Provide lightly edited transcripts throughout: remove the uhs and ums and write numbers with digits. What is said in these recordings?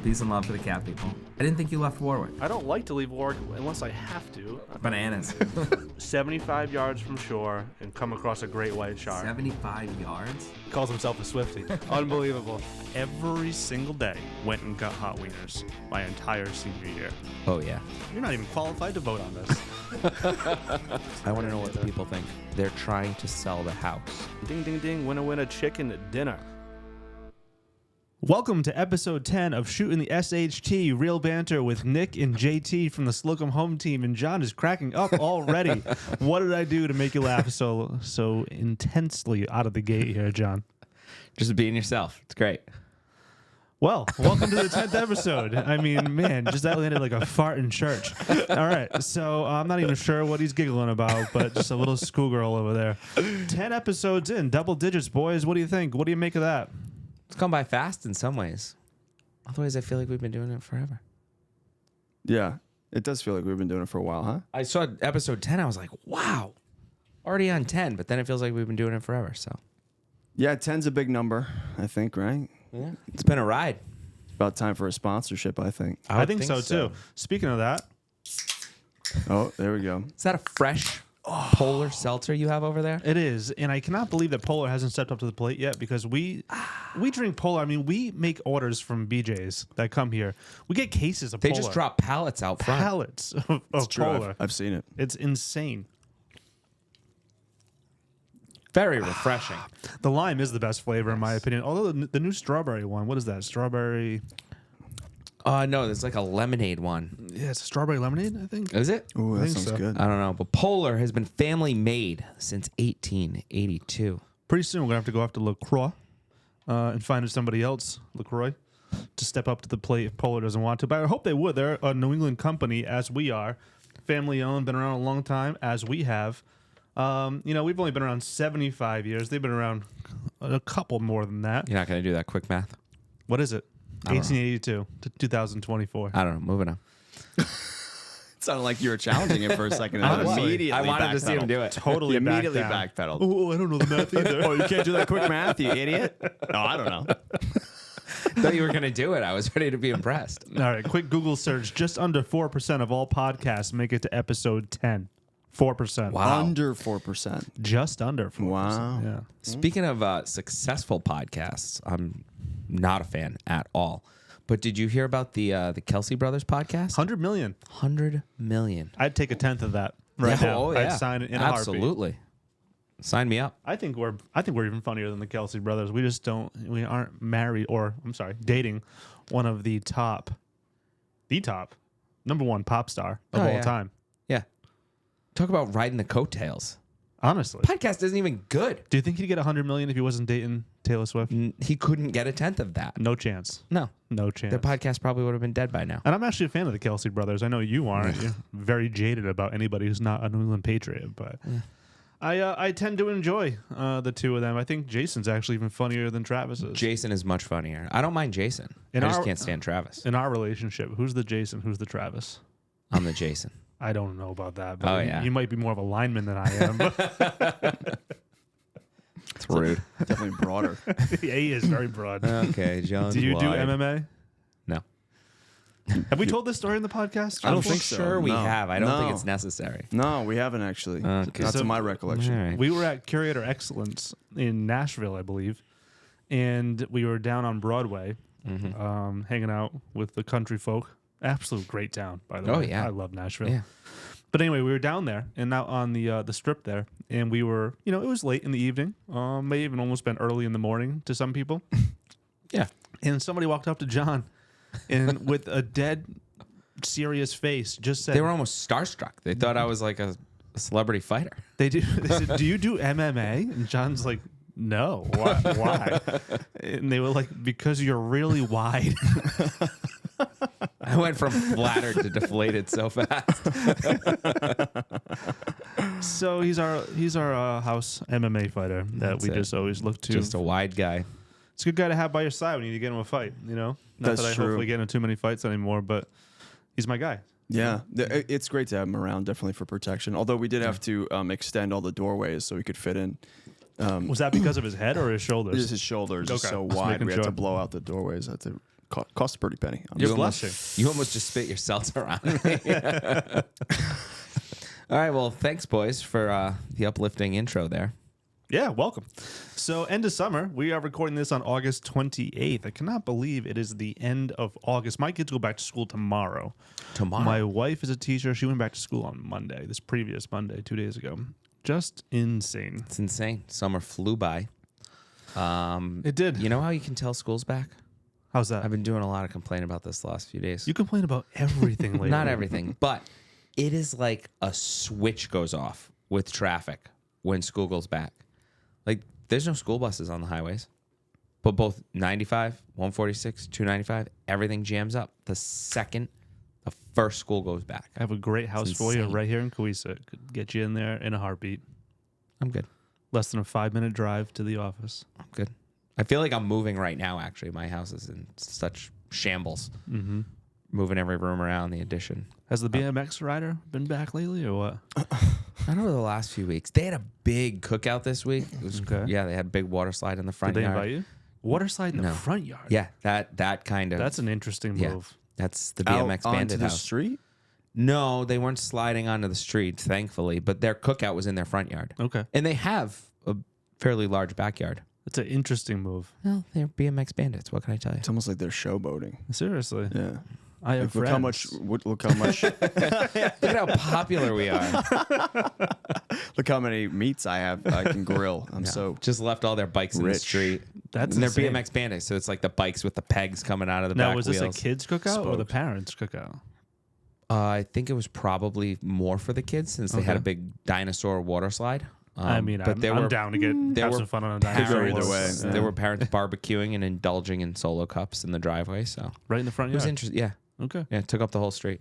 Peace and love to the cat people. I didn't think you left Warwick. I don't like to leave Warwick unless I have to. Bananas. 75 yards from shore and come across a great white shark. 75 yards? He calls himself a Swiftie. Unbelievable. Every single day went and got hot wieners my entire senior year. Oh, yeah. You're not even qualified to vote on this. I want to know what the people think. They're trying to sell the house. Ding, ding, ding. Winna chicken dinner. Welcome to episode 10 of Shootin the SHT, real banter with Nick and JT from the Slocum home team, and John is cracking up already. What did I do to make you laugh so intensely out of the gate here, John? Just being yourself. It's great. Well, welcome to the 10th episode. I mean, man, just that landed like a fart in church. All right, so I'm not even sure what he's giggling about, but just a little schoolgirl over there. 10 episodes in, double digits, boys. What do you think? What do you make of that? It's gone by fast in some ways. Otherwise, I feel like we've been doing it forever. Yeah, it does feel like we've been doing it for a while, huh? I saw episode 10. I was like, wow, already on 10. But then it feels like we've been doing it forever. So Yeah, 10's a big number, I think, right? yeah, it's been a ride. It's about time for a sponsorship, I think. I think so, too. Speaking of that, Oh, there we go. Is that a fresh polar seltzer you have over there? it is, and I cannot believe that Polar hasn't stepped up to the plate yet because we drink Polar. I mean, we make orders from BJ's that come here. We get cases of They Polar. just drop pallets out front. pallets of True, Polar. I've seen it. It's insane. Very refreshing. The lime is the best flavor in my opinion. Although the new strawberry one, what is that? Strawberry? No, there's like a lemonade one. Yeah, it's a strawberry lemonade, I think. Is it? Ooh, I that think sounds so. good. I don't know. But Polar has been family made since 1882. Pretty soon we're gonna have to go after LaCroix and find somebody else, LaCroix, to step up to the plate if Polar doesn't want to. But I hope they would. They're a New England company, as we are, family owned, been around a long time, as we have. We've only been around 75 years. They've been around a couple more than that. You're not going to do that quick math? What is it? I don't know. 1882 to 2024. I don't know. Moving on. It sounded like you were challenging it for a second. Honestly, Immediately I wanted to see him backpedaled. do it. Totally You immediately backed down. backpedaled. Oh, I don't know the math either. Oh, you can't do that quick math, you idiot. No, I don't know. Thought you were going to do it. I was ready to be impressed. All right, quick Google search. Just under 4% of all podcasts make it to episode 10. 4%. Wow. Under 4%. Just under 4%. Wow. Yeah. Speaking of successful podcasts, I'm not a fan at all. But did you hear about the Kelsey Brothers podcast? 100 million. 100 million. I'd take a tenth of that right Yeah, now. oh, yeah. I'd sign it in a heartbeat. Absolutely. Sign me up. I think we're even funnier than the Kelsey brothers. We aren't married dating one of the top number one pop star of all time. Yeah. Talk about riding the coattails. Honestly. Podcast isn't even good. Do you think he'd get 100 million if he wasn't dating Taylor Swift? He couldn't get a tenth of that. No chance. No. No chance. The podcast probably would have been dead by now. And I'm actually a fan of the Kelsey brothers. I know you aren't. You're very jaded about anybody who's not a New England Patriot, but I tend to enjoy the two of them. I think Jason's actually even funnier than Travis is. Jason is much funnier. I don't mind Jason. I just can't stand Travis. In our relationship, who's the Jason? Who's the Travis? I'm the Jason. I don't know about that. But Oh, yeah. you might be more of a lineman than I am. It's rude. Definitely broader. Yeah, he is very broad. Okay, John. Do you do MMA? No. Have we told this story in the podcast? I don't I'm think so. sure we No. have. I don't think No. it's necessary. No, we haven't actually. Okay. Not So- to my recollection. All right. We were at Curator Excellence in Nashville, I believe, and we were down on Broadway, hanging out with the country folk. Absolute great town, by the way. Oh, yeah. I love Nashville. Yeah. But anyway, we were down there and out on the strip there, and we were, it was late in the evening, may even almost been early in the morning to some people. Yeah. And somebody walked up to John, and with a dead, serious face, just said, They were almost starstruck. They thought I was like a celebrity fighter. They said, "Do you do MMA?" And John's like, "No. Why?" And they were like, "Because you're really wide." I went from flattered to deflated so fast. So he's our house MMA fighter that That's we it. just always look to. Just a wide guy. It's a good guy to have by your side when you need to get him a fight. Not That's that I true. hopefully get into too many fights anymore, but he's my guy. Yeah, it's great to have him around, definitely for protection. Although we did have to extend all the doorways so we could fit in. Was that because of his head or his shoulders? Just his shoulders are Okay, so just wide, making we had sure. to blow out the doorways. I had to Cost a pretty penny. You're You almost- blushing. You almost just spit your seltzer on me. All right. Well, thanks, boys, for the uplifting intro there. Yeah, welcome. So, end of summer. We are recording this on August 28th. I cannot believe it is the end of August. My kids go back to school tomorrow. Tomorrow. My wife is a teacher. She went back to school on Monday, this previous Monday, 2 days ago. Just insane. It's insane. Summer flew by. It did. You know how you can tell school's back? How's that? I've been doing a lot of complaining about this the last few days. You complain about everything lately. Not everything, but it is like a switch goes off with traffic when school goes back. Like, there's no school buses on the highways, but both 95, 146, 295, everything jams up the second the first school goes back. I have a great house It's for you insane. right here in Coeisa. Could get you in there in a heartbeat. I'm good. Less than a 5-minute drive to the office. I'm good. I feel like I'm moving right now, actually. My house is in such shambles. Mm-hmm. Moving every room around the addition. Has the BMX rider been back lately or what? I don't know the last few weeks. They had a big cookout this week. It was Okay. Yeah, they had a big water slide in the front Did they yard. invite you? Water slide in the No. front yard. Yeah, that kind of. That's an interesting yeah. move. That's the Out BMX onto Bandit the house. street. No, they weren't sliding onto the street, thankfully, but their cookout was in their front yard. Okay. And they have a fairly large backyard. That's an interesting move. Well, they're BMX bandits. What can I tell you? It's almost like they're showboating. Seriously. Yeah. I have Look friends. how much. Look how much. Look at how popular we are. Look how many meats I have. I can grill. I'm so. Just left all their bikes in the Rich. street. That's and they're insane. BMX bandits, so it's like the bikes with the pegs coming out of the Now, back was this wheels. a kids' cookout or the Spokes. parents' cookout? I think it was probably more for the kids since they had a Okay. big dinosaur water slide. I mean, but I'm down to get there have were some fun on a parents, dinosaur. either way. Yeah. There were parents barbecuing and indulging in solo cups in the driveway. So Right in the front it was yard. interesting. Yeah, Okay. yeah, it took up the whole street.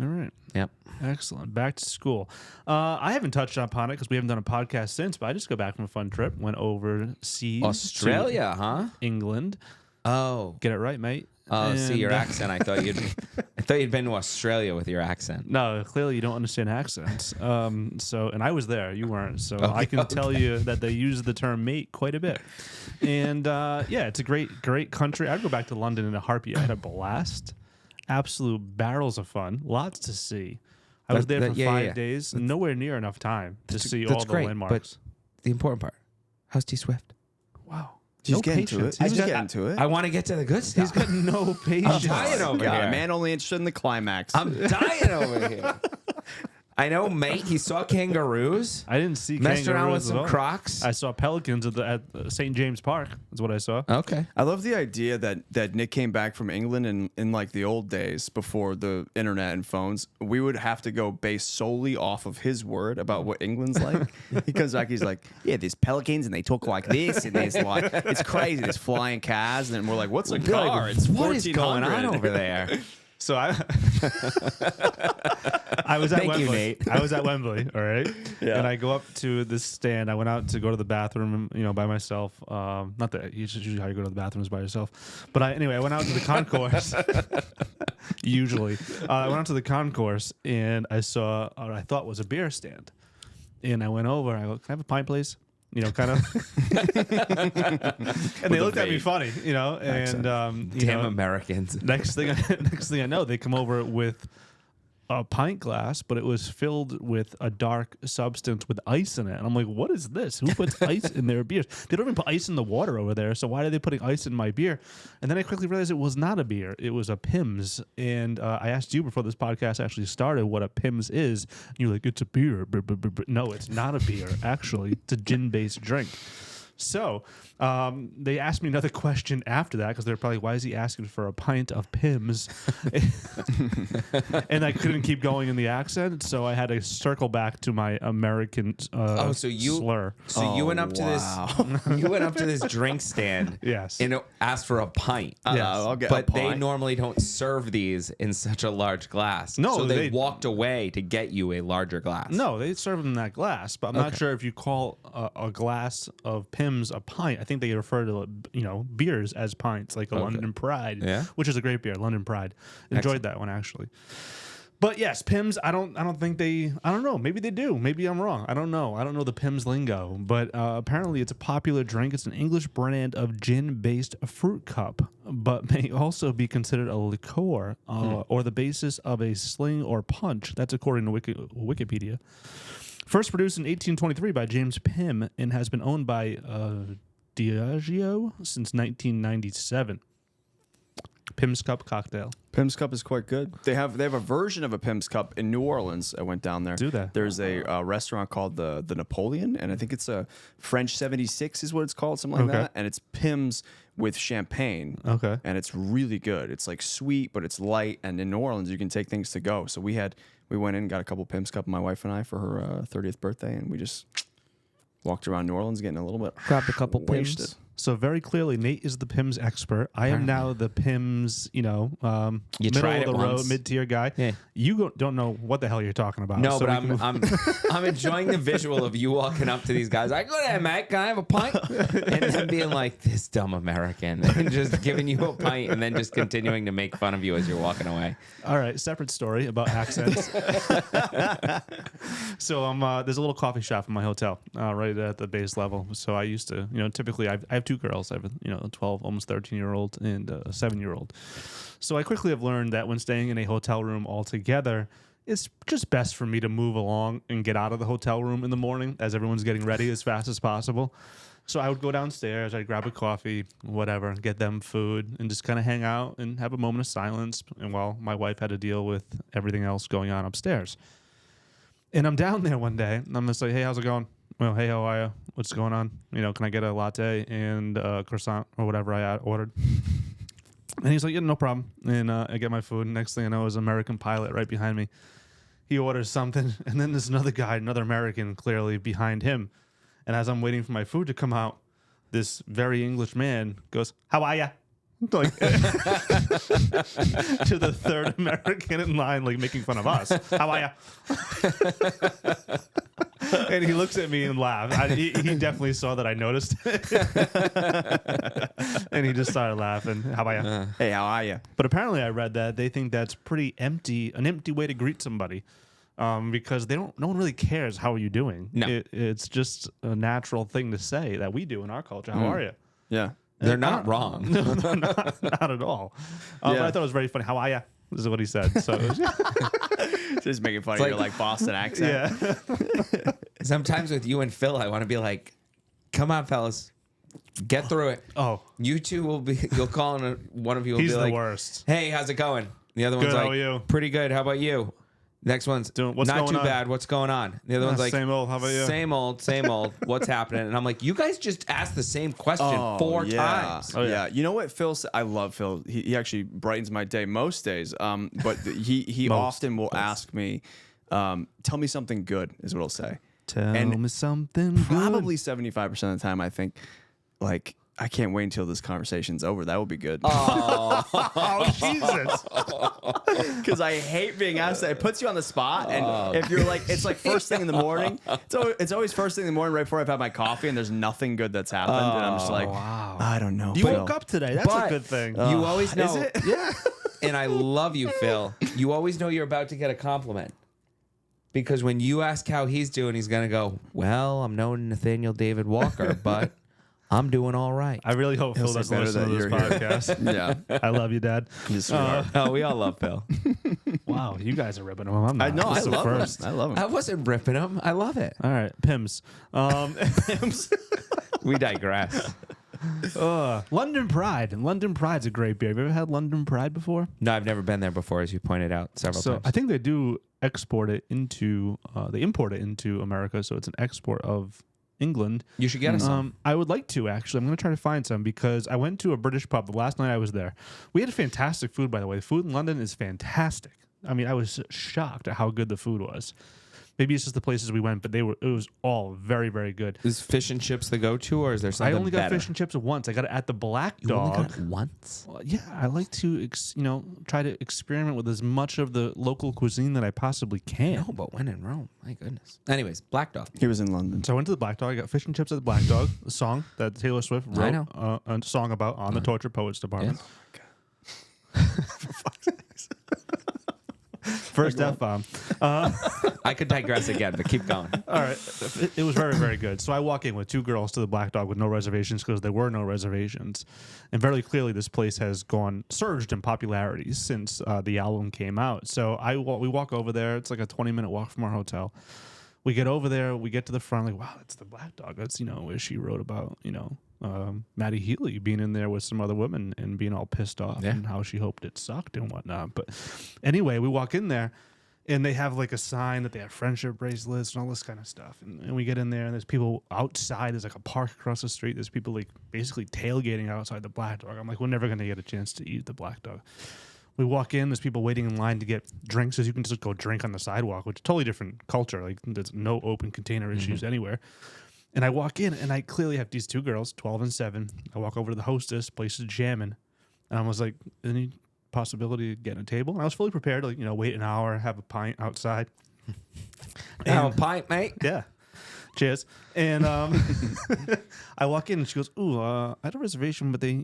All right. Yep. Excellent. Back to school. I haven't touched upon it because we haven't done a podcast since, but I just got back from a fun trip. Went overseas. Australia, huh? to England. Oh, Get it right, mate. see your And, accent. I thought you'd been to Australia with your accent. No, clearly you don't understand accents. And I was there. You weren't. So I can tell you that they use the term mate quite a bit. And yeah, it's a great country. I'd go back to London in a heartbeat. I had a blast. Absolute barrels of fun. Lots to see. I was there for 5 days. Nowhere near enough time to see all the great, landmarks. But the important part, how's T Swift? Wow. Just No get into patience. it. He's Just got- get into it. I want to get to the good stuff. He's got no patience. dying over God, here. man, only interested in the climax. I'm dying over here. I know, mate. He saw kangaroos. I didn't see Messed around with kangaroos at some all. crocs. I saw pelicans at St. James Park. Is what I saw. Okay. I love the idea that Nick came back from England in like the old days before the internet and phones. We would have to go based solely off of his word about what England's like. He comes back, he's like, yeah, there's pelicans and they talk like this, and there's like, it's crazy. There's flying cars, and then we're like, what's a car? It's What is going 1400. on over there? So I was at Thank you, Wembley. Nate. I was at Wembley, all right? Yeah. And I go up to this stand. I went out to go to the bathroom, by myself. Not that usually how you go to the bathroom is by yourself. But I went out to the concourse. Usually. I went out to the concourse and I saw what I thought was a beer stand. And I went over. I go, can I have a pint, please? Kind of. And they looked at me funny, and Damn Americans. next thing I know, they come over with a pint glass, but it was filled with a dark substance with ice in it. And I'm like, what is this? Who puts ice in their beers? They don't even put ice in the water over there. So why are they putting ice in my beer? And then I quickly realized it was not a beer. It was a Pimm's. And I asked you before this podcast actually started what a Pimm's is. And you're like, it's a beer. No, it's not a beer. Actually, it's a gin-based drink. So they asked me another question after that because they're probably, why is he asking for a pint of Pimm's? And I couldn't keep going in the accent, so I had to circle back to my American slur. So you went up to this. You went up to this drink stand. Yes. And asked for a pint. Yes. I'll get But a they pint. normally don't serve these in such a large glass. No, so they they- walked away to get you a larger glass. No, they serve them in that glass, but I'm not sure if you call a glass of Pimm's a pint. I think they refer to beers as pints, like a London Pride, Yeah. which is a great beer, London Pride. Enjoyed that one actually. But yes, Pimm's. I don't think they. I don't know. Maybe they do. Maybe I'm wrong. I don't know. I don't know the Pimm's lingo. But apparently, it's a popular drink. It's an English brand of gin-based fruit cup, but may also be considered a liqueur or the basis of a sling or punch. That's according to Wikipedia. First produced in 1823 by James Pym and has been owned by Diageo since 1997. Pim's Cup cocktail. Pim's Cup is quite good. They have a version of a Pim's Cup in New Orleans. I went down there. Do they? There's a restaurant called the Napoleon, and I think it's a French 76 is what it's called, something like Okay. that. And it's Pim's with champagne. Okay. And it's really good. It's like sweet, but it's light. And in New Orleans, you can take things to go. So we went in, got a couple Pim's Cup, my wife and I, for her 30th birthday, and we just walked around New Orleans getting a little bit Grabbed a couple wasted. Pims. So very clearly, Nate is the Pimm's expert. I am now the Pimm's, middle tried of it the road, once. mid-tier guy. Yeah. You don't know what the hell you're talking about. No, So but we can- I'm enjoying the visual of you walking up to these guys like, "Go ahead, mate, can I have a pint?" And then being like, "This dumb American," and just giving you a pint, and then just continuing to make fun of you as you're walking away. All right, separate story about accents. So there's a little coffee shop in my hotel right at the base level. So I used to, typically I have two girls. I have a 12, almost 13-year-old and a 7-year-old. So I quickly have learned that when staying in a hotel room altogether, it's just best for me to move along and get out of the hotel room in the morning as everyone's getting ready as fast as possible. So I would go downstairs, I'd grab a coffee, whatever, get them food, and just kind of hang out and have a moment of silence. And while my wife had to deal with everything else going on upstairs. And I'm down there one day, and I'm just like, "Hey, how's it going?" "Well, hey, how are you? What's going on? Can I get a latte and a croissant or whatever I ordered?" And he's like, "Yeah, no problem." And I get my food. And next thing I know is American Pilot right behind me. He orders something, and then there's another guy, another American, clearly behind him. And as I'm waiting for my food to come out, this very English man goes, "How are ya?" Like to the third American in line, like making fun of us. "How are ya?" And he looks at me and laughs. He definitely saw that I noticed. And he just started laughing. "How are ya?" Hey, how are you? But apparently I read that they think that's an empty way to greet somebody. Because no one really cares how are you doing. No. It's just a natural thing to say that we do in our culture. "How are you?" Yeah. They're not wrong. No, not at all. But I thought it was very funny. "How are ya?" This is what he said. So Just making fun of like- your like Boston accent. yeah. Sometimes with you and Phil, I want to be like, "Come on, fellas, get through it." Oh, You two you'll call and one of you will he's be the like, worst. "Hey, how's it going?" The other one's Good, like, how are you? "Pretty good. How about you?" Next one's What's not going too on? bad. What's going on? The other one's like, same old, how about you? Same old, same old. What's happening? And I'm like, you guys just asked the same question 4 times. Oh, yeah. You know what Phil said? I love Phil. He actually brightens my day most days. But he often will ask me, "Tell me something good," is what he'll say. Tell And me something good. Probably 75% of the time, I think, like, I can't wait until this conversation's over. That would be good. Oh, Jesus. Because I hate being asked that. It puts you on the spot. And if you're like, it's like first thing in the morning. It's always first thing in the morning right before I've had my coffee and there's nothing good that's happened. And I'm just like, I don't know. You Phil. woke up today. That's But a good thing. You always know. Is it? yeah. And I love you, Phil. You always know you're about to get a compliment. Because when you ask how he's doing, he's going to go, "Well, I'm no Nathaniel David Walker, but I'm doing all right." I really hope Phil say doesn't better listen to that this you're here. podcast. Yeah. I love you, Dad. He's a sweetheart. Oh, we all love Phil. Wow, you guys are ripping him. I'm not. I know. I This is the love first. him. I love him. I wasn't ripping him. I love it. All right, Pims. We digress. London Pride. And London Pride's a great beer. Have you ever had London Pride before? No, I've never been there before, as you pointed out several So times. I think they do export it into, they import it into America. So it's an export of England. You should get us some. I would like to, actually. I'm going to try to find some because I went to a British pub the last night I was there. We had fantastic food, by the way. The food in London is fantastic. I mean, I was shocked at how good the food was. Maybe it's just the places we went, but it was all very, very good. Is fish and chips the go-to, or is there I something only got better? fish and chips once. I got it at the Black You only Dog. got it once? Well, yeah, I like to, try to experiment with as much of the local cuisine that I possibly can. No, but when in Rome? My goodness. Anyways, Black Dog. He was in London. So I went to the Black Dog. I got fish and chips at the Black Dog, a song that Taylor Swift I wrote know. a song about on the Tortured Poets Department. First F-bomb. I could digress again, but keep going. All right. It was very, very good. So I walk in with 2 girls to the Black Dog with no reservations because there were no reservations. And very clearly this place has surged in popularity since the album came out. So we walk over there. It's like a 20-minute walk from our hotel. We get over there. We get to the front. Like, wow, that's the Black Dog. That's, where she wrote about, Maddie Healy being in there with some other women and being all pissed off and how she hoped it sucked and whatnot. But anyway, we walk in there. And they have like a sign that they have friendship bracelets and all this kind of stuff. And we get in there and there's people outside. There's like a park across the street. There's people like basically tailgating outside the Black Dog. I'm like, we're never going to get a chance to eat the Black Dog. We walk in. There's people waiting in line to get drinks. So you can just go drink on the sidewalk, which is totally different culture. Like there's no open container issues anywhere. And I walk in and I clearly have these 2 girls, 12 and 7. I walk over to the hostess, place is jamming. And I was like, any possibility of getting a table? And I was fully prepared to, wait an hour, have a pint outside. Have a pint, mate. Yeah. Cheers. And I walk in and she goes, ooh, I had a reservation, but they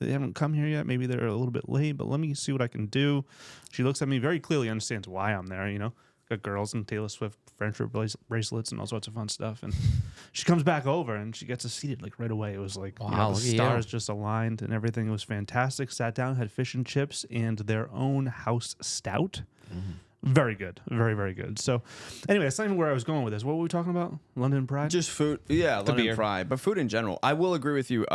haven't come here yet. Maybe they're a little bit late, but let me see what I can do. She looks at me, very clearly understands why I'm there, Got girls and Taylor Swift friendship bracelets and all sorts of fun stuff. And she comes back over and she gets us seated like right away. It was like, wow, the stars just aligned and everything. It was fantastic. Sat down, had fish and chips and their own house stout. Very good. Very, very good. So anyway, that's not even where I was going with this. What were we talking about? London Pride? Just food. Yeah, London beer. Pride. But food in general. I will agree with you.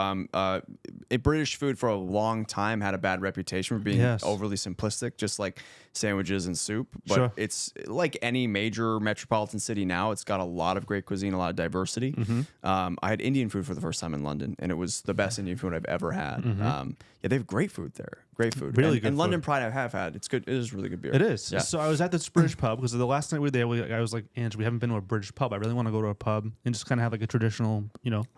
British food for a long time had a bad reputation for being overly simplistic, just like sandwiches and soup. But it's like any major metropolitan city now. It's got a lot of great cuisine, a lot of diversity. I had Indian food for the first time in London, and it was the best Indian food I've ever had. They have great food there. Great food. Really good and London food. Pride I have had. It's good. It is really good beer. It is. Yeah. So I was at this British pub because the last night we were there, I was like, Ange, we haven't been to a British pub. I really want to go to a pub and just kind of have like a traditional,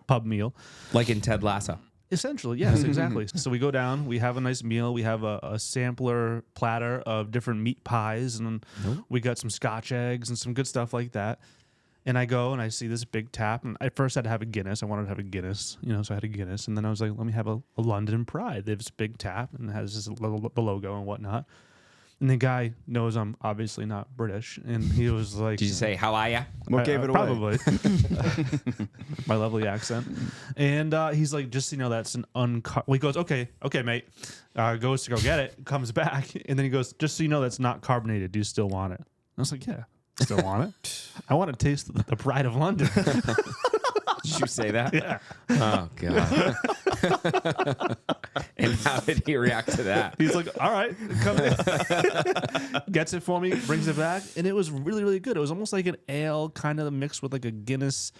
pub meal. Like in Ted Lasso. Essentially, yes, exactly. So we go down, we have a nice meal, we have a sampler platter of different meat pies, and we got some Scotch eggs and some good stuff like that. And I go and I see this big tap, and I first had to have a Guinness. I wanted to have a Guinness, so I had a Guinness, and then I was like, let me have a London Pride. They have this big tap and it has this the logo and whatnot. And the guy knows I'm obviously not British, and he was like, Did you say, how are ya? What gave it away? Probably. My lovely accent. And he's like, just so you know, that's an he goes, okay, mate. Goes to go get it, comes back, and then he goes, just so you know, that's not carbonated. Do you still want it? I was like, yeah, still want it. I want to taste the Pride of London. Did you say that? Yeah. Oh, God. And how did he react to that? He's like, all right, come in. Gets it for me, brings it back, and it was really, really good. It was almost like an ale kind of mixed with like a Guinness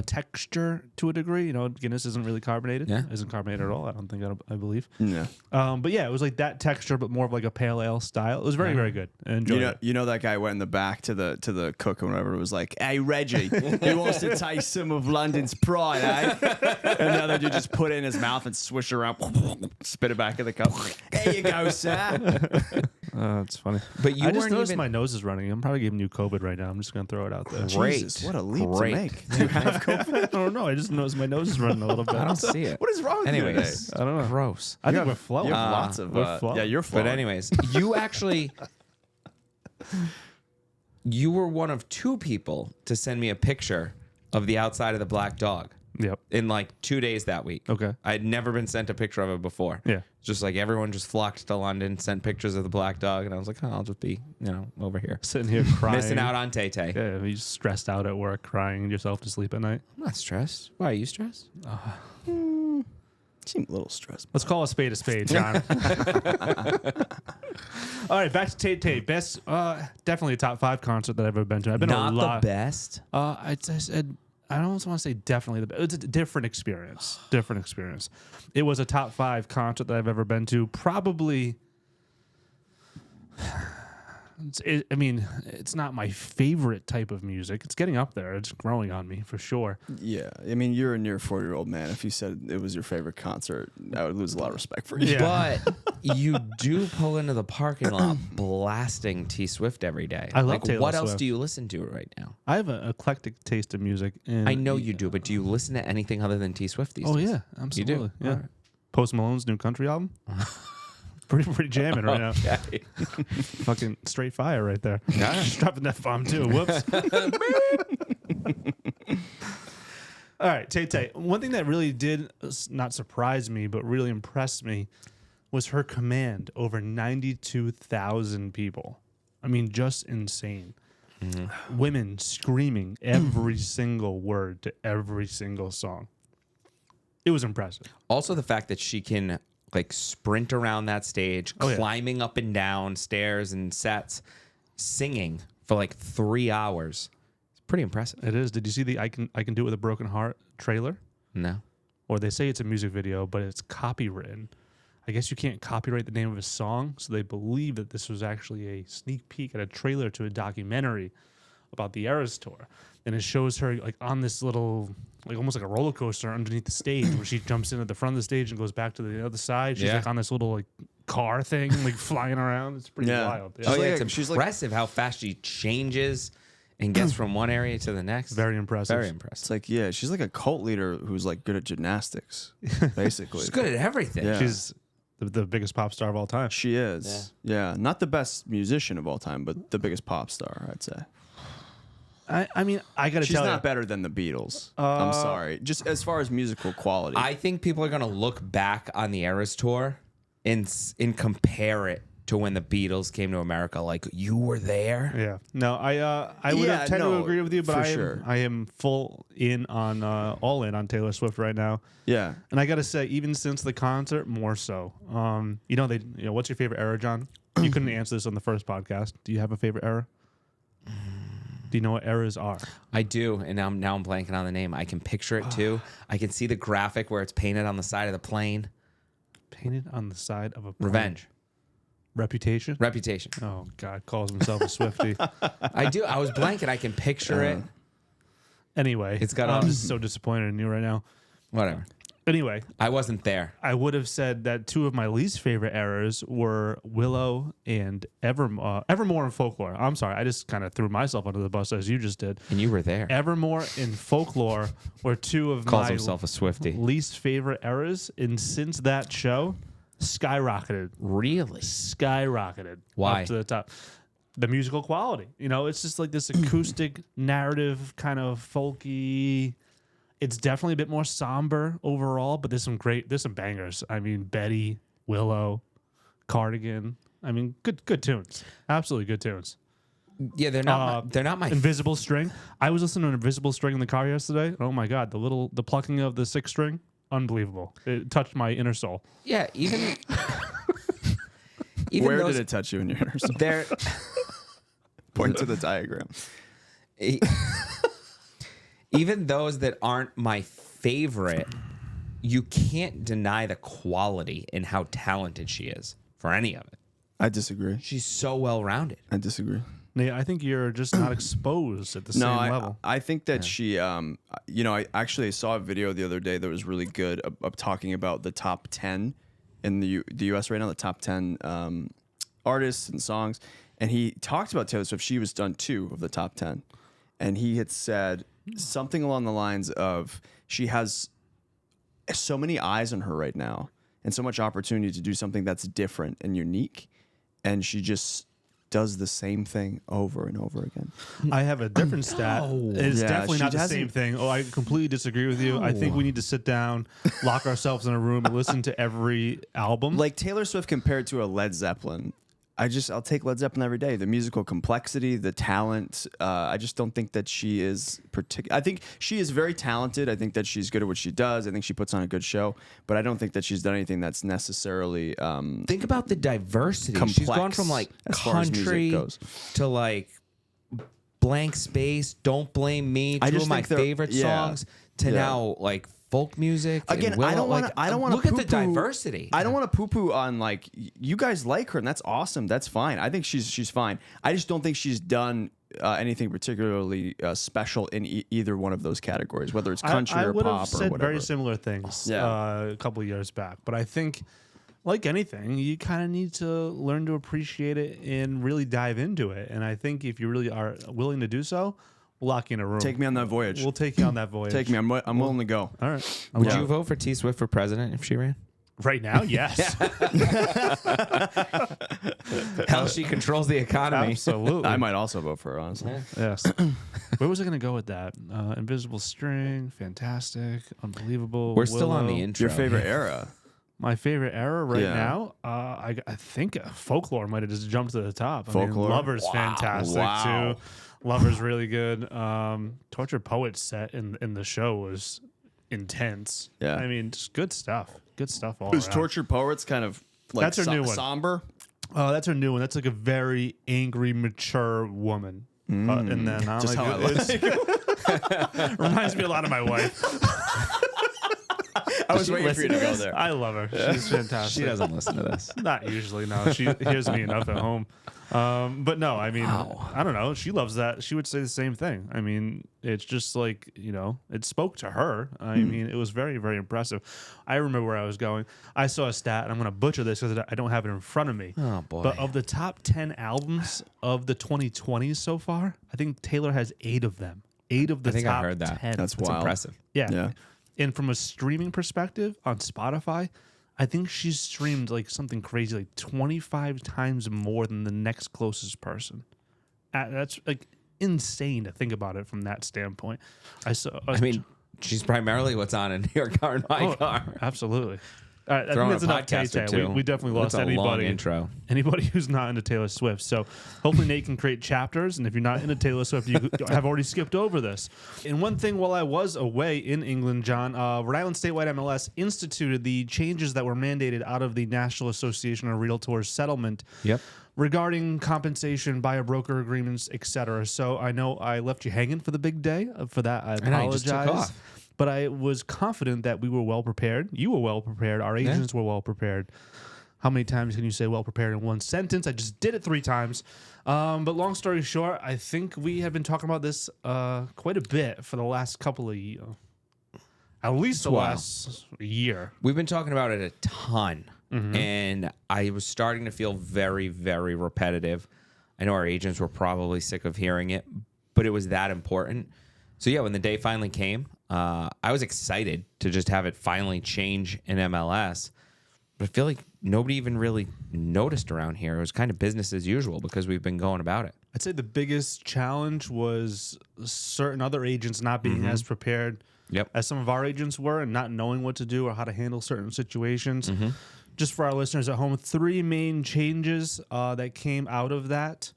texture to a degree. Guinness isn't really carbonated. Yeah. Isn't carbonated at all. I don't think I believe. Yeah. But yeah, it was like that texture, but more of like a pale ale style. It was very, very good. I enjoyed it. You know that guy went in the back to the cook or whatever. It was like, hey Reggie, who wants to taste some of London's Pride, eh? And the other dude just put it in his mouth and swish it around, spit it back in the cup. There you go, sir. It's funny. But you I just weren't noticed even... my nose is running. I'm probably giving you COVID right now. I'm just gonna throw it out there. Great. Jesus, what a leap Great. to make. Do you have COVID? I don't know. I just noticed my nose is running a little bit. I don't see it. What is wrong with you today? Anyways, I don't know. gross. I think we're flowing. You have lots of we're flowing. yeah, you're flowing. But anyways, you actually... You were one of 2 people to send me a picture of the outside of the Black Dog. Yep. In like 2 days that week. Okay. I had never been sent a picture of it before. Yeah. Just like everyone just flocked to London, sent pictures of the Black Dog, and I was like, oh, I'll just be, over here. Sitting here crying. Missing out on Tay Tay. Yeah, you stressed out at work, crying yourself to sleep at night. I'm not stressed. Why are you stressed? Seem a little stressed. Let's call a spade, John. All right, back to Tay Tay. Best, definitely a top 5 concert that I've ever been to. I've been Not to a lot. the best. I said I don't want to say definitely the best. It's a different experience. Different experience. It was a top 5 concert that I've ever been to. Probably. It's not my favorite type of music. It's getting up there. It's growing on me for sure. Yeah, I mean, you're a near 40-year-old man. If you said it was your favorite concert, I would lose a lot of respect for you. Yeah. But you do pull into the parking lot blasting T Swift every day. I love Taylor What else Swift. do you listen to right now? I have an eclectic taste of music. And I know you do, but do you listen to anything other than T Swift these days? Oh yeah, absolutely. You do? Yeah. All right. Post Malone's new country album. pretty jamming right now. Okay. Fucking straight fire right there. Yeah. Just dropping that bomb too. Whoops. All right, Tay. One thing that really did not surprise me, but really impressed me, was her command over 92,000 people. I mean, just insane. Women screaming every single word to every single song. It was impressive. Also, the fact that she can like sprint around that stage, Oh, yeah. climbing up and down stairs and sets, singing for like 3 hours. It's pretty impressive. It is. Did you see the I Can Do It With a Broken Heart trailer? No. Or they say it's a music video, but it's copywritten. I guess you can't copyright the name of a song, so they believe that this was actually a sneak peek at a trailer to a documentary about the Eras tour. And it shows her like on this little, like almost like a roller coaster underneath the stage, where she jumps in at the front of the stage and goes back to the other side. She's Yeah. like on this little like car thing, like flying around. It's pretty Yeah. wild. She's Oh, like yeah, a- it's she's like- impressive how fast she changes and gets from one area to the next. Very impressive. Very It's impressive. like, yeah, she's like a cult leader who's like good at gymnastics, basically. She's good at everything. Yeah. She's the biggest pop star of all time. She is. Yeah. Not the best musician of all time, but the biggest pop star, I'd say. I mean, I got to She's tell not you. better than the Beatles. I'm sorry. Just as far as musical quality. I think people are going to look back on the Eras tour and compare it to when the Beatles came to America. Like, you were there? Yeah. No, I would Yeah, have tend to no, agree with you, but for I am sure. I am full in on all in on Taylor Swift right now. yeah. And I got to say, even since the concert, more so. What's your favorite era, John? You couldn't answer this on the first podcast. Do you have a favorite era? Do you know what eras are? I do, and now I'm blanking on the name. I can picture it too. I can see the graphic where it's painted on the side of the plane. Painted on the side of a plane. Revenge. Reputation. Reputation. Oh God, calls himself a Swiftie. I do. I was blanking. I can picture it. Anyway, It's got I'm all- just so disappointed in you right now. Whatever. Anyway, I wasn't there. I would have said that two of my least favorite eras were Willow and Evermore and Folklore. I'm sorry, I just kind of threw myself under the bus as you just did. And you were there. Evermore and Folklore were two of Calls my himself a Swiftie. least favorite eras, and since that show, skyrocketed. Really? Skyrocketed. Why? Up to the top. The musical quality. You know, it's just like this acoustic narrative, kind of folky. It's definitely a bit more somber overall, but there's some bangers. I mean, Betty, Willow, Cardigan. I mean, good tunes. Absolutely good tunes. Yeah, they're not. They're not my. Invisible String. I was listening to Invisible String in the car yesterday. Oh my God, the plucking of the sixth string, unbelievable. It touched my inner soul. Yeah, even. Where those, did it touch you in your inner soul? They're. Point to the diagram. Even those that aren't my favorite, you can't deny the quality and how talented she is for any of it. I disagree. She's so well rounded. I disagree. Nate, I think you're just not exposed at the same level. I think that she, I actually saw a video the other day that was really good of talking about the top 10 in the U.S. right now, the top 10 artists and songs. And he talked about Taylor Swift. She was done 2 of the top 10. And he had said something along the lines of she has so many eyes on her right now and so much opportunity to do something that's different and unique. And she just does the same thing over and over again. I have a different stat. It's Yeah, definitely she not the hasn't- same thing. Oh, I completely disagree with you. I think we need to sit down, lock ourselves in a room, and listen to every album. Like Taylor Swift compared to a Led Zeppelin, I'll take Led Zeppelin every day. The musical complexity, the talent. I just don't think that she is particular. I think she is very talented. I think that she's good at what she does. I think she puts on a good show, but I don't think that she's done anything that's necessarily Think about the diversity. She's complex gone from like as far as music country goes. to like Blank Space, Don't Blame Me, I two just of my think they're- favorite yeah. songs, to Yeah. now like folk music. and Again, Willow. I don't want Like, to. I don't want to look at the diversity. I don't want to poo-poo on like you guys like her and that's awesome. That's fine. I think she's fine. I just don't think she's done anything particularly special in either one of those categories, whether it's country I or would have pop or said whatever. very similar things Yeah. a couple of years back, but I think, like anything, you kind of need to learn to appreciate it and really dive into it. And I think if you really are willing to do so, we'll lock you in a room. Take me on that voyage. We'll take you on that voyage. Take me. I'm willing to go. All right. Would Yeah. you vote for T Swift for president if she ran? Right now, yes. Hell, she controls the economy. Absolutely. I might also vote for her, honestly. Yes. Where was I going to go with that? Invisible String, fantastic, unbelievable. We're still on the Willow. intro. Your favorite era? My favorite era right Yeah. now, I think Folklore might have just jumped to the top. I mean, Folklore? Lover's fantastic Wow. too. Lover's really good. Tortured Poets set in the show was intense. Yeah. I mean, just good stuff. Good stuff all Is around. Tortured Poets kind of like That's her new one. somber? Oh, that's her new one. That's like a very angry, mature woman. And then I'm Just like, how I it's- reminds me a lot of my wife. I was waiting for you to go there. I love her. She's fantastic. She doesn't listen to this. Not usually, no. She hears me enough at home. But no, I mean, Wow. I don't know. She loves that. She would say the same thing. I mean, it's just like, it spoke to her. I mean, it was very, very impressive. I remember where I was going. I saw a stat, and I'm going to butcher this because I don't have it in front of me. Oh, boy. But of the top 10 albums of the 2020s so far, I think Taylor has 8 of them. 8 of the I think top I heard that. 10. That's That's wild. impressive. Yeah. Yeah. And from a streaming perspective on Spotify, I think she's streamed like something crazy, like 25 times more than the next closest person. That's like insane to think about it from that standpoint. I mean, she's primarily what's on in your car and my car. Absolutely. All right, I Throw think in that's a enough podcast or Tay-Tay. two. We definitely lost That's a long anybody. intro. Anybody who's not into Taylor Swift. So hopefully Nate can create chapters. And if you're not into Taylor Swift, you have already skipped over this. And one thing while I was away in England, John, Rhode Island statewide MLS instituted the changes that were mandated out of the National Association of Realtors settlement Yep. regarding compensation, buyer broker agreements, etc. So I know I left you hanging for the big day. For that, I know, you just took apologize. off. But I was confident that we were well prepared. You were well prepared. Our agents were well prepared. How many times can you say well prepared in one sentence? I just did it 3 times. But long story short, I think we have been talking about this quite a bit for the last couple of years. At least the Wow. last year. We've been talking about it a ton, and I was starting to feel very, very repetitive. I know our agents were probably sick of hearing it, but it was that important. So yeah, when the day finally came, I was excited to just have it finally change in MLS. But I feel like nobody even really noticed around here. It was kind of business as usual because we've been going about it. I'd say the biggest challenge was certain other agents not being as prepared Yep. as some of our agents were and not knowing what to do or how to handle certain situations. Just for our listeners at home, 3 main changes that came out of that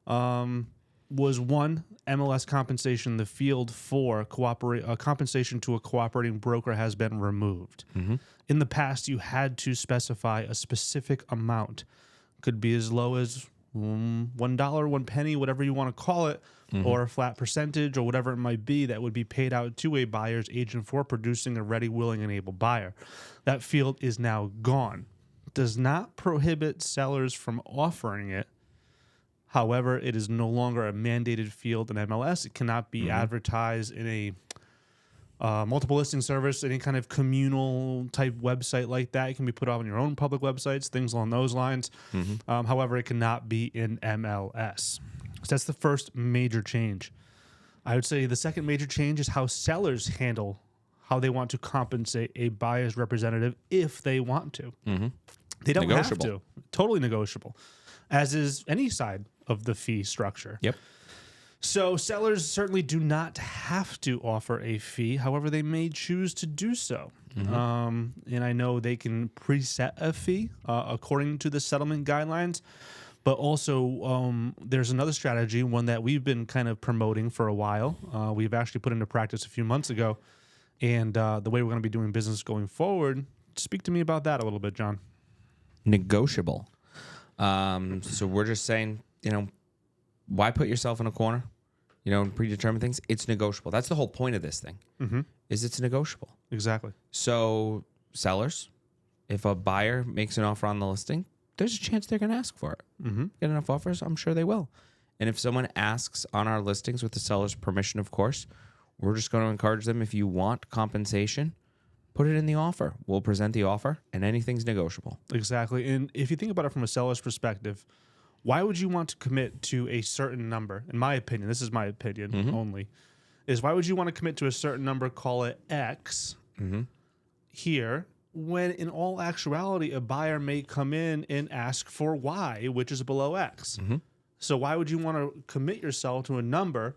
was 1, MLS compensation. The field for compensation to a cooperating broker has been removed. In the past, you had to specify a specific amount. Could be as low as $1, 1 penny, whatever you want to call it, or a flat percentage or whatever it might be that would be paid out to a buyer's agent for producing a ready, willing, and able buyer. That field is now gone. Does not prohibit sellers from offering it. However, it is no longer a mandated field in MLS. It cannot be advertised in a multiple listing service, any kind of communal type website like that. It can be put on your own public websites, things along those lines. However, it cannot be in MLS. So that's the first major change. I would say the second major change is how sellers handle how they want to compensate a buyer's representative if they want to. They don't Negotiable. have to. Totally negotiable, as is any side of the fee structure. Yep. So sellers certainly do not have to offer a fee. However, they may choose to do so. And I know they can preset a fee according to the settlement guidelines. But also, there's another strategy, one that we've been kind of promoting for a while. We've actually put into practice a few months ago. And the way we're going to be doing business going forward, speak to me about that a little bit, John. Negotiable. So we're just saying, why put yourself in a corner? And predetermine things. It's negotiable. That's the whole point of this thing. Is it's negotiable. Exactly. So sellers, if a buyer makes an offer on the listing, there's a chance they're going to ask for it. Get enough offers, I'm sure they will. And if someone asks on our listings with the seller's permission, of course, we're just going to encourage them. If you want compensation, put it in the offer. We'll present the offer, and anything's negotiable. Exactly. And if you think about it from a seller's perspective, why would you want to commit to a certain number? In my opinion, this is my opinion only, is why would you want to commit to a certain number, call it X, here, when in all actuality, a buyer may come in and ask for Y, which is below X. So why would you want to commit yourself to a number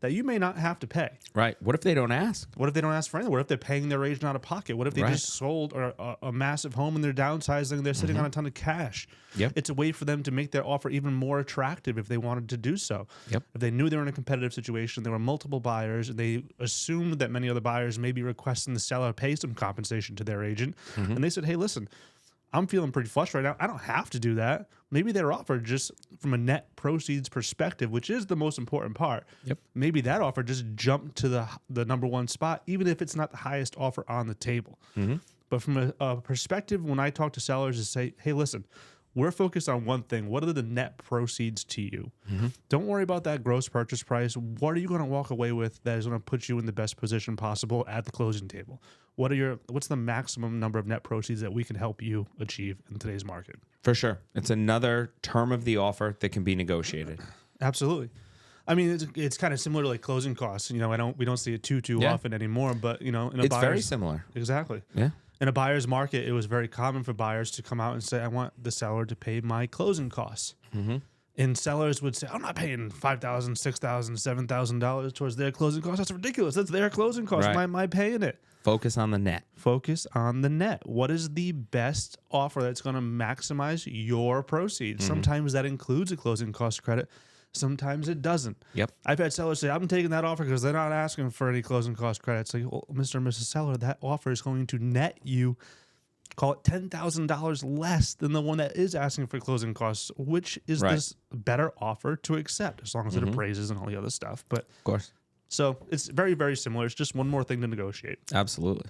that you may not have to pay? Right. What if they don't ask? What if they don't ask for anything? What if they're paying their agent out of pocket? What if they Right. just sold a massive home and they're downsizing? They're sitting on a ton of cash. Yep. It's a way for them to make their offer even more attractive if they wanted to do so. Yep. If they knew they were in a competitive situation, there were multiple buyers, and they assumed that many other buyers may be requesting the seller pay some compensation to their agent, and they said, "Hey, listen, I'm feeling pretty flush right now. I don't have to do that." Maybe their offer just from a net proceeds perspective, which is the most important part. Yep. Maybe that offer just jumped to the number one spot, even if it's not the highest offer on the table. But from a perspective, when I talk to sellers, is say, "Hey, listen, we're focused on one thing. What are the net proceeds to you? Don't worry about that gross purchase price. What are you going to walk away with that is going to put you in the best position possible at the closing table? What's the maximum number of net proceeds that we can help you achieve in today's market?" For sure. It's another term of the offer that can be negotiated. Absolutely. I mean, it's kind of similar to like closing costs. You know, we don't see it too Yeah. often anymore. But you know, in a It's very buyer's similar. exactly. Yeah. In a buyer's market, it was very common for buyers to come out and say, "I want the seller to pay my closing costs." And sellers would say, "I'm not paying $5,000, $6,000, $7,000 towards their closing costs. That's ridiculous. That's their closing costs. Right. Why am I paying it?" Focus on the net. Focus on the net. What is the best offer that's going to maximize your proceeds? Sometimes that includes a closing cost credit. Sometimes it doesn't. Yep. I've had sellers say, "I'm taking that offer because they're not asking for any closing cost credits." Like, well, Mr. and Mrs. Seller, that offer is going to net you, call it $10,000 less than the one that is asking for closing costs, which is Right. this better offer to accept as long as it appraises and all the other stuff. But Of course. so it's very, very similar. It's just one more thing to negotiate. Absolutely.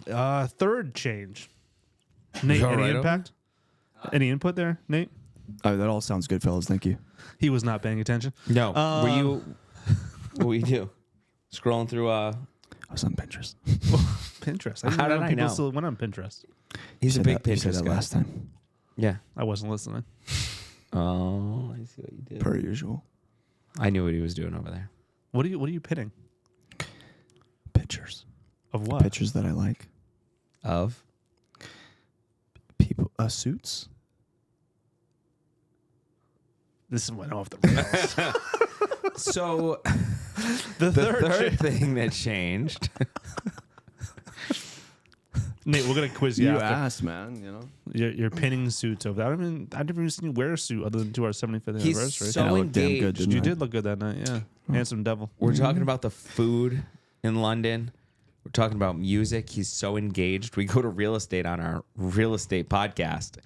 Third change. Nate, Go any right impact? Any input there, Nate? That all sounds good, fellas. Thank you. He was not paying attention. No. What were you do? Scrolling through I was on Pinterest. Pinterest. I didn't How know did I people know? still went on Pinterest. He's a You big said that- you said Pinterest that guy. last time, Yeah. I wasn't listening. Oh, I see what you did. per usual. I knew what he was doing over there. What are you pinning? Pictures. Of what? Pictures that I like. Of? People, suits. This went off the rails. So the the third third thing that changed. Nate, we're gonna quiz you, You after. asked, man. You know. You're pinning suits over that. I've never even seen you wear a suit other than to our 75th He's anniversary. so I looked damn good, engaged. didn't You I? did look good that night, yeah. Handsome devil. We're talking about the food in London. We're talking about music. He's so engaged. We go to real estate on our real estate podcast.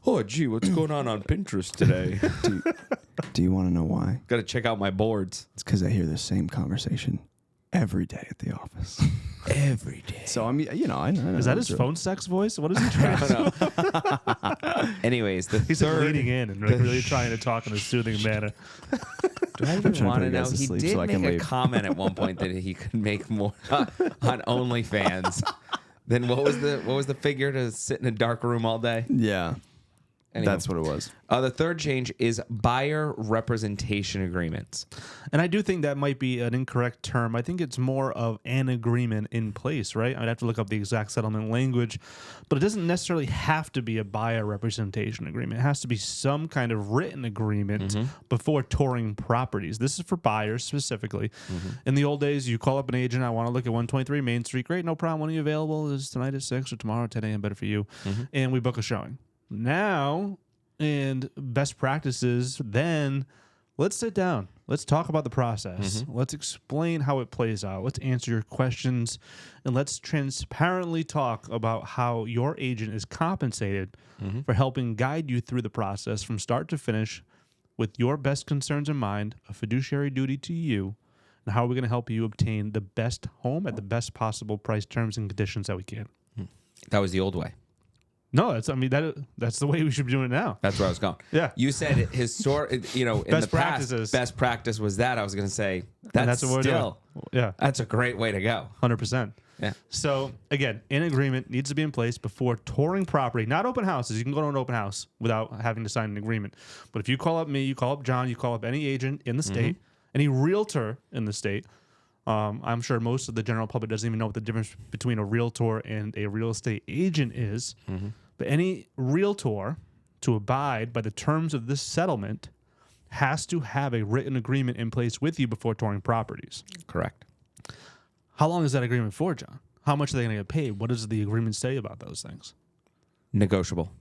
Oh, gee, what's going on Pinterest today? Do you want to know why? Got to check out my boards. It's because I hear the same conversation every day at the office. Every day. So I mean, I know. Is that his phone sex voice? What is he trying to do? Anyways, the He's like third. leaning in and like really trying to talk in a soothing manner. Do I even trying to want put to you know? guys to He sleep did so I can make a leave. comment at one point that he could make more on OnlyFans. Then what was the figure to sit in a dark room all day? Yeah, Anyway. that's what it was. The third change is buyer representation agreements. And I do think that might be an incorrect term. I think it's more of an agreement in place, right? I'd have to look up the exact settlement language, but it doesn't necessarily have to be a buyer representation agreement. It has to be some kind of written agreement before touring properties. This is for buyers specifically. In the old days, you call up an agent, "I want to look at 123 Main Street." Great, no problem. When are you available? Is tonight at 6 or tomorrow at 10 a.m. better for you? And we book a showing. Now, and best practices, then let's sit down. Let's talk about the process. Let's explain how it plays out. Let's answer your questions. And let's transparently talk about how your agent is compensated for helping guide you through the process from start to finish with your best concerns in mind, a fiduciary duty to you, and how are we going to help you obtain the best home at the best possible price, terms, and conditions that we can. That was the old way. No, that's the way we should be doing it now. That's where I was going. Yeah. You said in Best the practices. past, best practice was that. I was going to say And that's what we're still, doing. Yeah, that's a great way to go. 100%. Yeah. So again, an agreement needs to be in place before touring property, not open houses. You can go to an open house without having to sign an agreement. But if you call up me, you call up John, you call up any agent in the state, any realtor in the state, I'm sure most of the general public doesn't even know what the difference between a realtor and a real estate agent is. But any realtor, to abide by the terms of this settlement, has to have a written agreement in place with you before touring properties. Correct. How long is that agreement for, John? How much are they going to get paid? What does the agreement say about those things? Negotiable.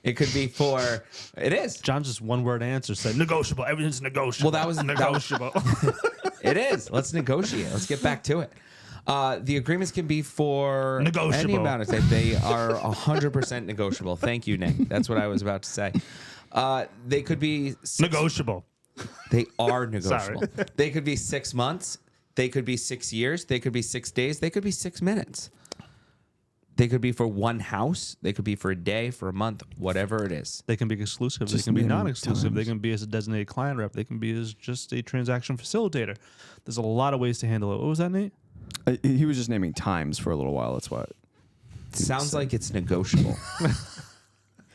It could be for. It is. John's just one word answer said negotiable. Everything's negotiable. Well, that was negotiable. It is. Let's negotiate. Let's get back to it. The agreements can be for Negotiable. any amount of time. They are 100% negotiable. Thank you, Nick. That's what I was about to say. They could be Negotiable. They are negotiable. They could be 6 months. They could be 6 years. They could be 6 days. They could be 6 minutes. They could be for one house. They could be for a day, for a month, whatever it is. They can be exclusive. Just They can be many non-exclusive. times. They can be as a designated client rep. They can be as just a transaction facilitator. There's a lot of ways to handle it. What was that, Nate? He was just naming times for a little while. That's what. Sounds like it's negotiable.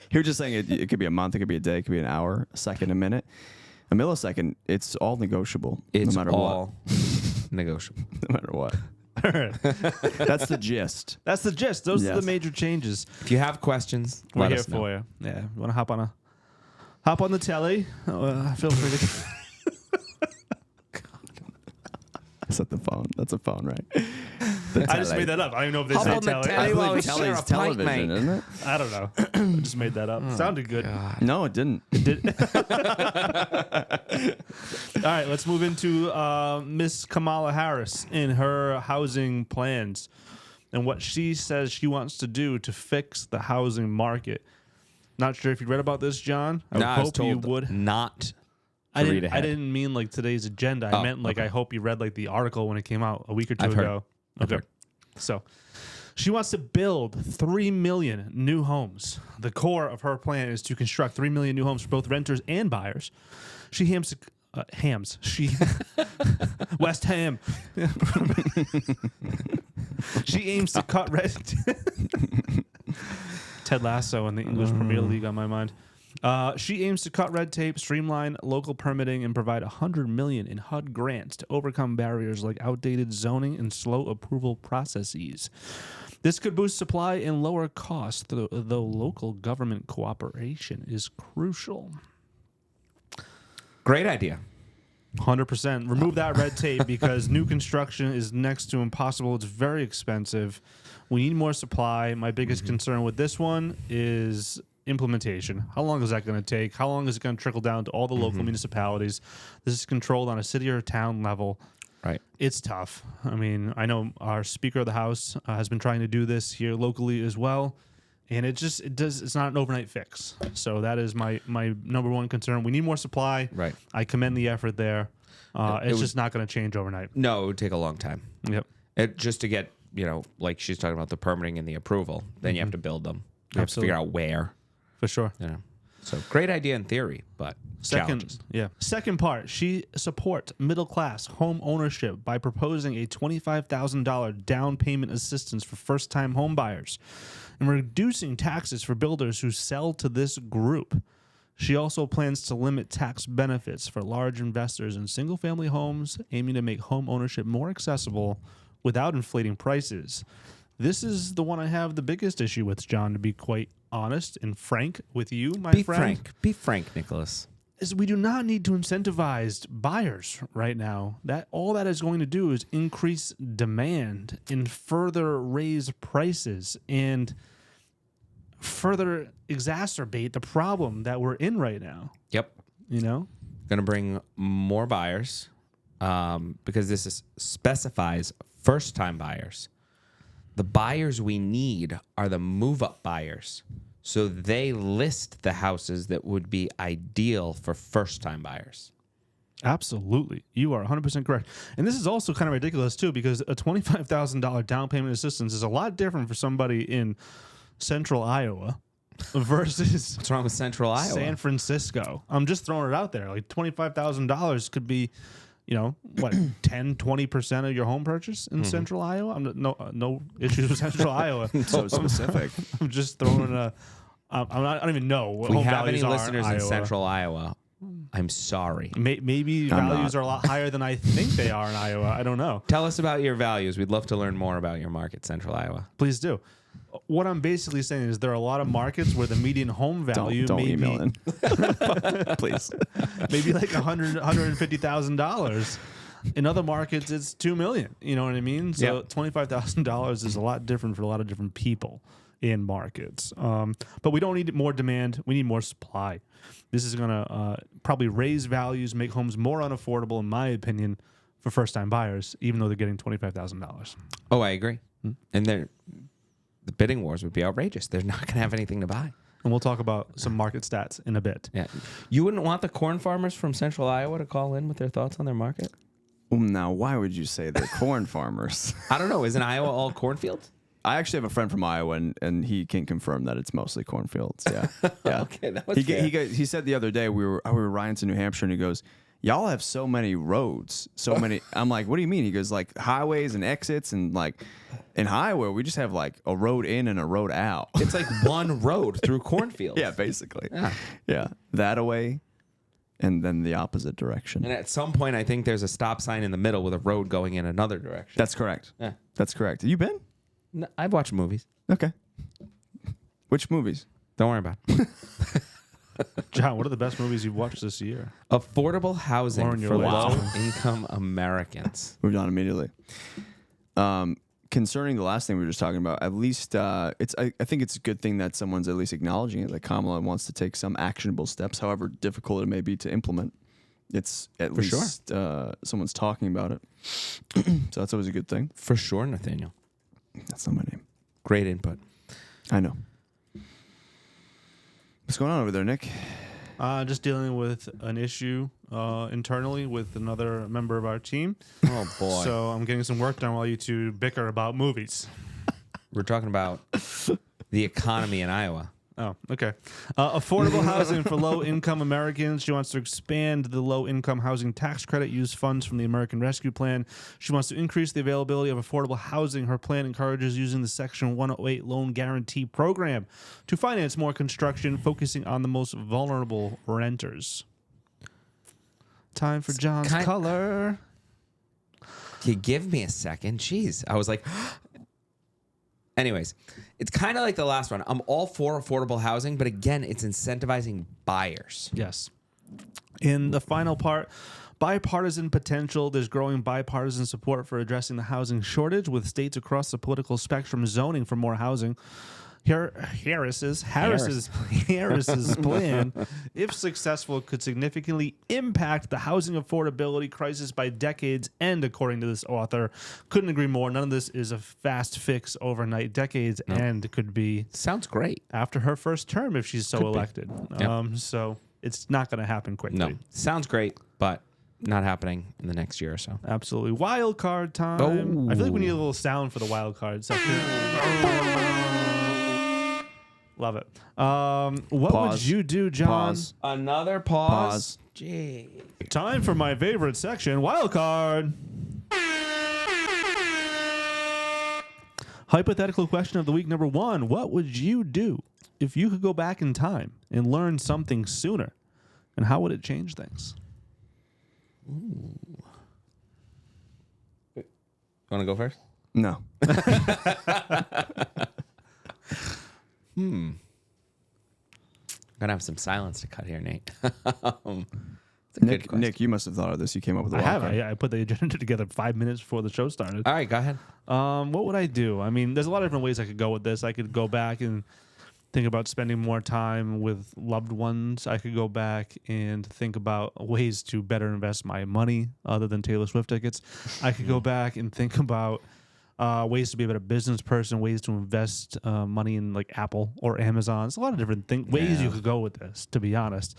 He was just saying it could be a month, it could be a day, it could be an hour, a second, a minute, a millisecond. It's all negotiable. It's no matter all negotiable. what. No matter what. All right. That's the gist. That's the gist. Those are Yes. the major changes. If you have questions, We're let here us know. for you. Yeah. You want to hop on the telly? Feel free to. Is that the phone? That's a phone, right? I just made that up. I don't even know if they Hop say on the telly. telly while we Telly's share a pint, television, mate. isn't it? I don't know. I just made that up. Sounded good. No, it didn't. All right, let's move into Miss Kamala Harris in her housing plans and what she says she wants to do to fix the housing market. Not sure if you read about this, John. I No, I was hope you told would. not I to read didn't, I ahead. didn't mean like today's agenda. I Oh, meant like okay. I hope you read like the article when it came out a week or two I've heard. ago. I've heard. So she wants to build 3 million new homes. The core of her plan is to construct 3 million new homes for both renters and buyers. She She West Ham. She aims to cut red. Ted Lasso in the English Premier League on my mind. She aims to cut red tape, streamline local permitting, and provide $100 million in HUD grants to overcome barriers like outdated zoning and slow approval processes. This could boost supply and lower costs, though local government cooperation is crucial. Great idea. 100%. Remove that red tape because new construction is next to impossible. It's very expensive. We need more supply. My biggest concern with this one is implementation. How long is that going to take? How long is it going to trickle down to all the local municipalities? This is controlled on a city or town level. Right. It's tough. I mean, I know our Speaker of the House has been trying to do this here locally as well, and it's not an overnight fix. So that is my number one concern. We need more supply. Right. I commend the effort there. It's was- just not going to change overnight. No, it would take a long time. Yep. Just to get, like she's talking about the permitting and the approval, then you have to build them. You have to figure out where. For sure. So great idea in theory, but challenges. Second part, she supports middle-class home ownership by proposing a $25,000 down payment assistance for first-time home buyers and reducing taxes for builders who sell to this group. She also plans to limit tax benefits for large investors in single-family homes, aiming to make home ownership more accessible without inflating prices. This is the one I have the biggest issue with, John, to be quite honest and frank with you, my friend. Be frank, Nicholas. Is we do not need to incentivize buyers right now. That all that is going to do is increase demand and further raise prices and further exacerbate the problem that we're in right now. Yep. Going to bring more buyers because this specifies first-time buyers. The buyers we need are the move-up buyers. So they list the houses that would be ideal for first-time buyers. Absolutely. You are 100% correct. And this is also kind of ridiculous, too, because a $25,000 down payment assistance is a lot different for somebody in central Iowa versus What's wrong with Central Iowa? San Francisco. I'm just throwing it out there. Like $25,000 could be, 10, 20% of your home purchase in central Iowa. No issues with central Iowa. So specific. I'm just throwing I don't even know what If we home have values any are listeners in in Iowa. Central Iowa, I'm sorry. Maybe I'm values not. are a lot higher than I think they are in Iowa. I don't know. Tell us about your values. We'd love to learn more about your market, Central Iowa. Please do. What I'm basically saying is there are a lot of markets where the median home value Don't maybe email in, please. maybe like $150,000. In other markets, it's $2 million. You know what I mean? So Yeah. $25,000 is a lot different for a lot of different people in markets. But we don't need more demand. We need more supply. This is going to probably raise values, make homes more unaffordable, in my opinion, for first-time buyers, even though they're getting $25,000. Oh, I agree. And the bidding wars would be outrageous. They're not going to have anything to buy. And we'll talk about some market stats in a bit. Yeah. You wouldn't want the corn farmers from Central Iowa to call in with their thoughts on their market? Now, why would you say they're corn farmers? I don't know. Isn't Iowa all cornfields? I actually have a friend from Iowa, and he can confirm that it's mostly cornfields. Yeah, yeah. Okay, that was He said the other day we were riding to New Hampshire, and he goes, "Y'all have so many roads, so many." I'm like, "What do you mean?" He goes, "Like highways and exits, and like in Iowa, we just have like a road in and a road out." It's like one road through cornfields. Yeah, basically. Yeah. Yeah, that away, and then the opposite direction. And at some point, I think there's a stop sign in the middle with a road going in another direction. That's correct. Yeah. That's correct. You been? No, I've watched movies. Okay. Which movies? Don't worry about it. John, what are the best movies you've watched this year? Affordable housing Or in your for list. low-income Americans. Moved on immediately. Concerning the last thing we were just talking about, at least I think it's a good thing that someone's at least acknowledging it, that Kamala wants to take some actionable steps, however difficult it may be to implement. It's at For least someone's talking about it. So that's always a good thing. For sure, Nathaniel. That's not my name. Great input. I know. What's going on over there, Nick? Just dealing with an issue internally with another member of our team. Oh, boy. So I'm getting some work done while you two bicker about movies. We're talking about the economy in Iowa. Oh, okay. Affordable housing for low-income Americans. She wants to expand the low-income housing tax credit, use funds from the American Rescue Plan. She wants to increase the availability of affordable housing. Her plan encourages using the Section 108 Loan Guarantee Program to finance more construction, focusing on the most vulnerable renters. Time for John's color. You give me a second. Jeez. I was like... Anyways, it's kind of like the last one. I'm all for affordable housing, but again, it's incentivizing buyers. Yes. In the final part, bipartisan potential. There's growing bipartisan support for addressing the housing shortage, with states across the political spectrum zoning for more housing. Harris's plan, if successful, could significantly impact the housing affordability crisis by decades. And according to this author, couldn't agree more. None of this is a fast fix overnight. Decades and could be Sounds great. after her first term if she's so elected. So it's not going to happen quickly. No. Sounds great, but not happening in the next year or so. Absolutely. Wild card time. Oh. I feel like we need a little sound for the wild card section. Love it. What Pause. would you do, John? Pause. Another pause. Gee. Time for my favorite section, wild card. Hypothetical question of the week number 1. What would you do if you could go back in time and learn something sooner? And how would it change things? Want to go first? No. Gonna have some silence to cut here, Nate. It's a good Nick, question. Nick, you must have thought of this. You came up with a I wild have. card. I put the agenda together 5 minutes before the show started. All right, go ahead. What would I do? I mean, there's a lot of different ways I could go with this. I could go back and think about spending more time with loved ones. I could go back and think about ways to better invest my money other than Taylor Swift tickets. I could go back and think about ways to be a better business person, ways to invest money in like Apple or Amazon. There's a lot of different ways you could go with this, to be honest.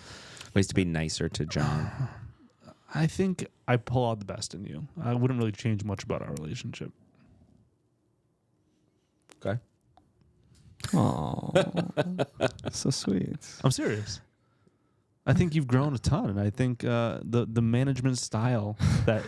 Ways to be nicer to John. I think I pull out the best in you. I wouldn't really change much about our relationship. Okay. Oh, so sweet. I'm serious. I think you've grown a ton, and I think the management style that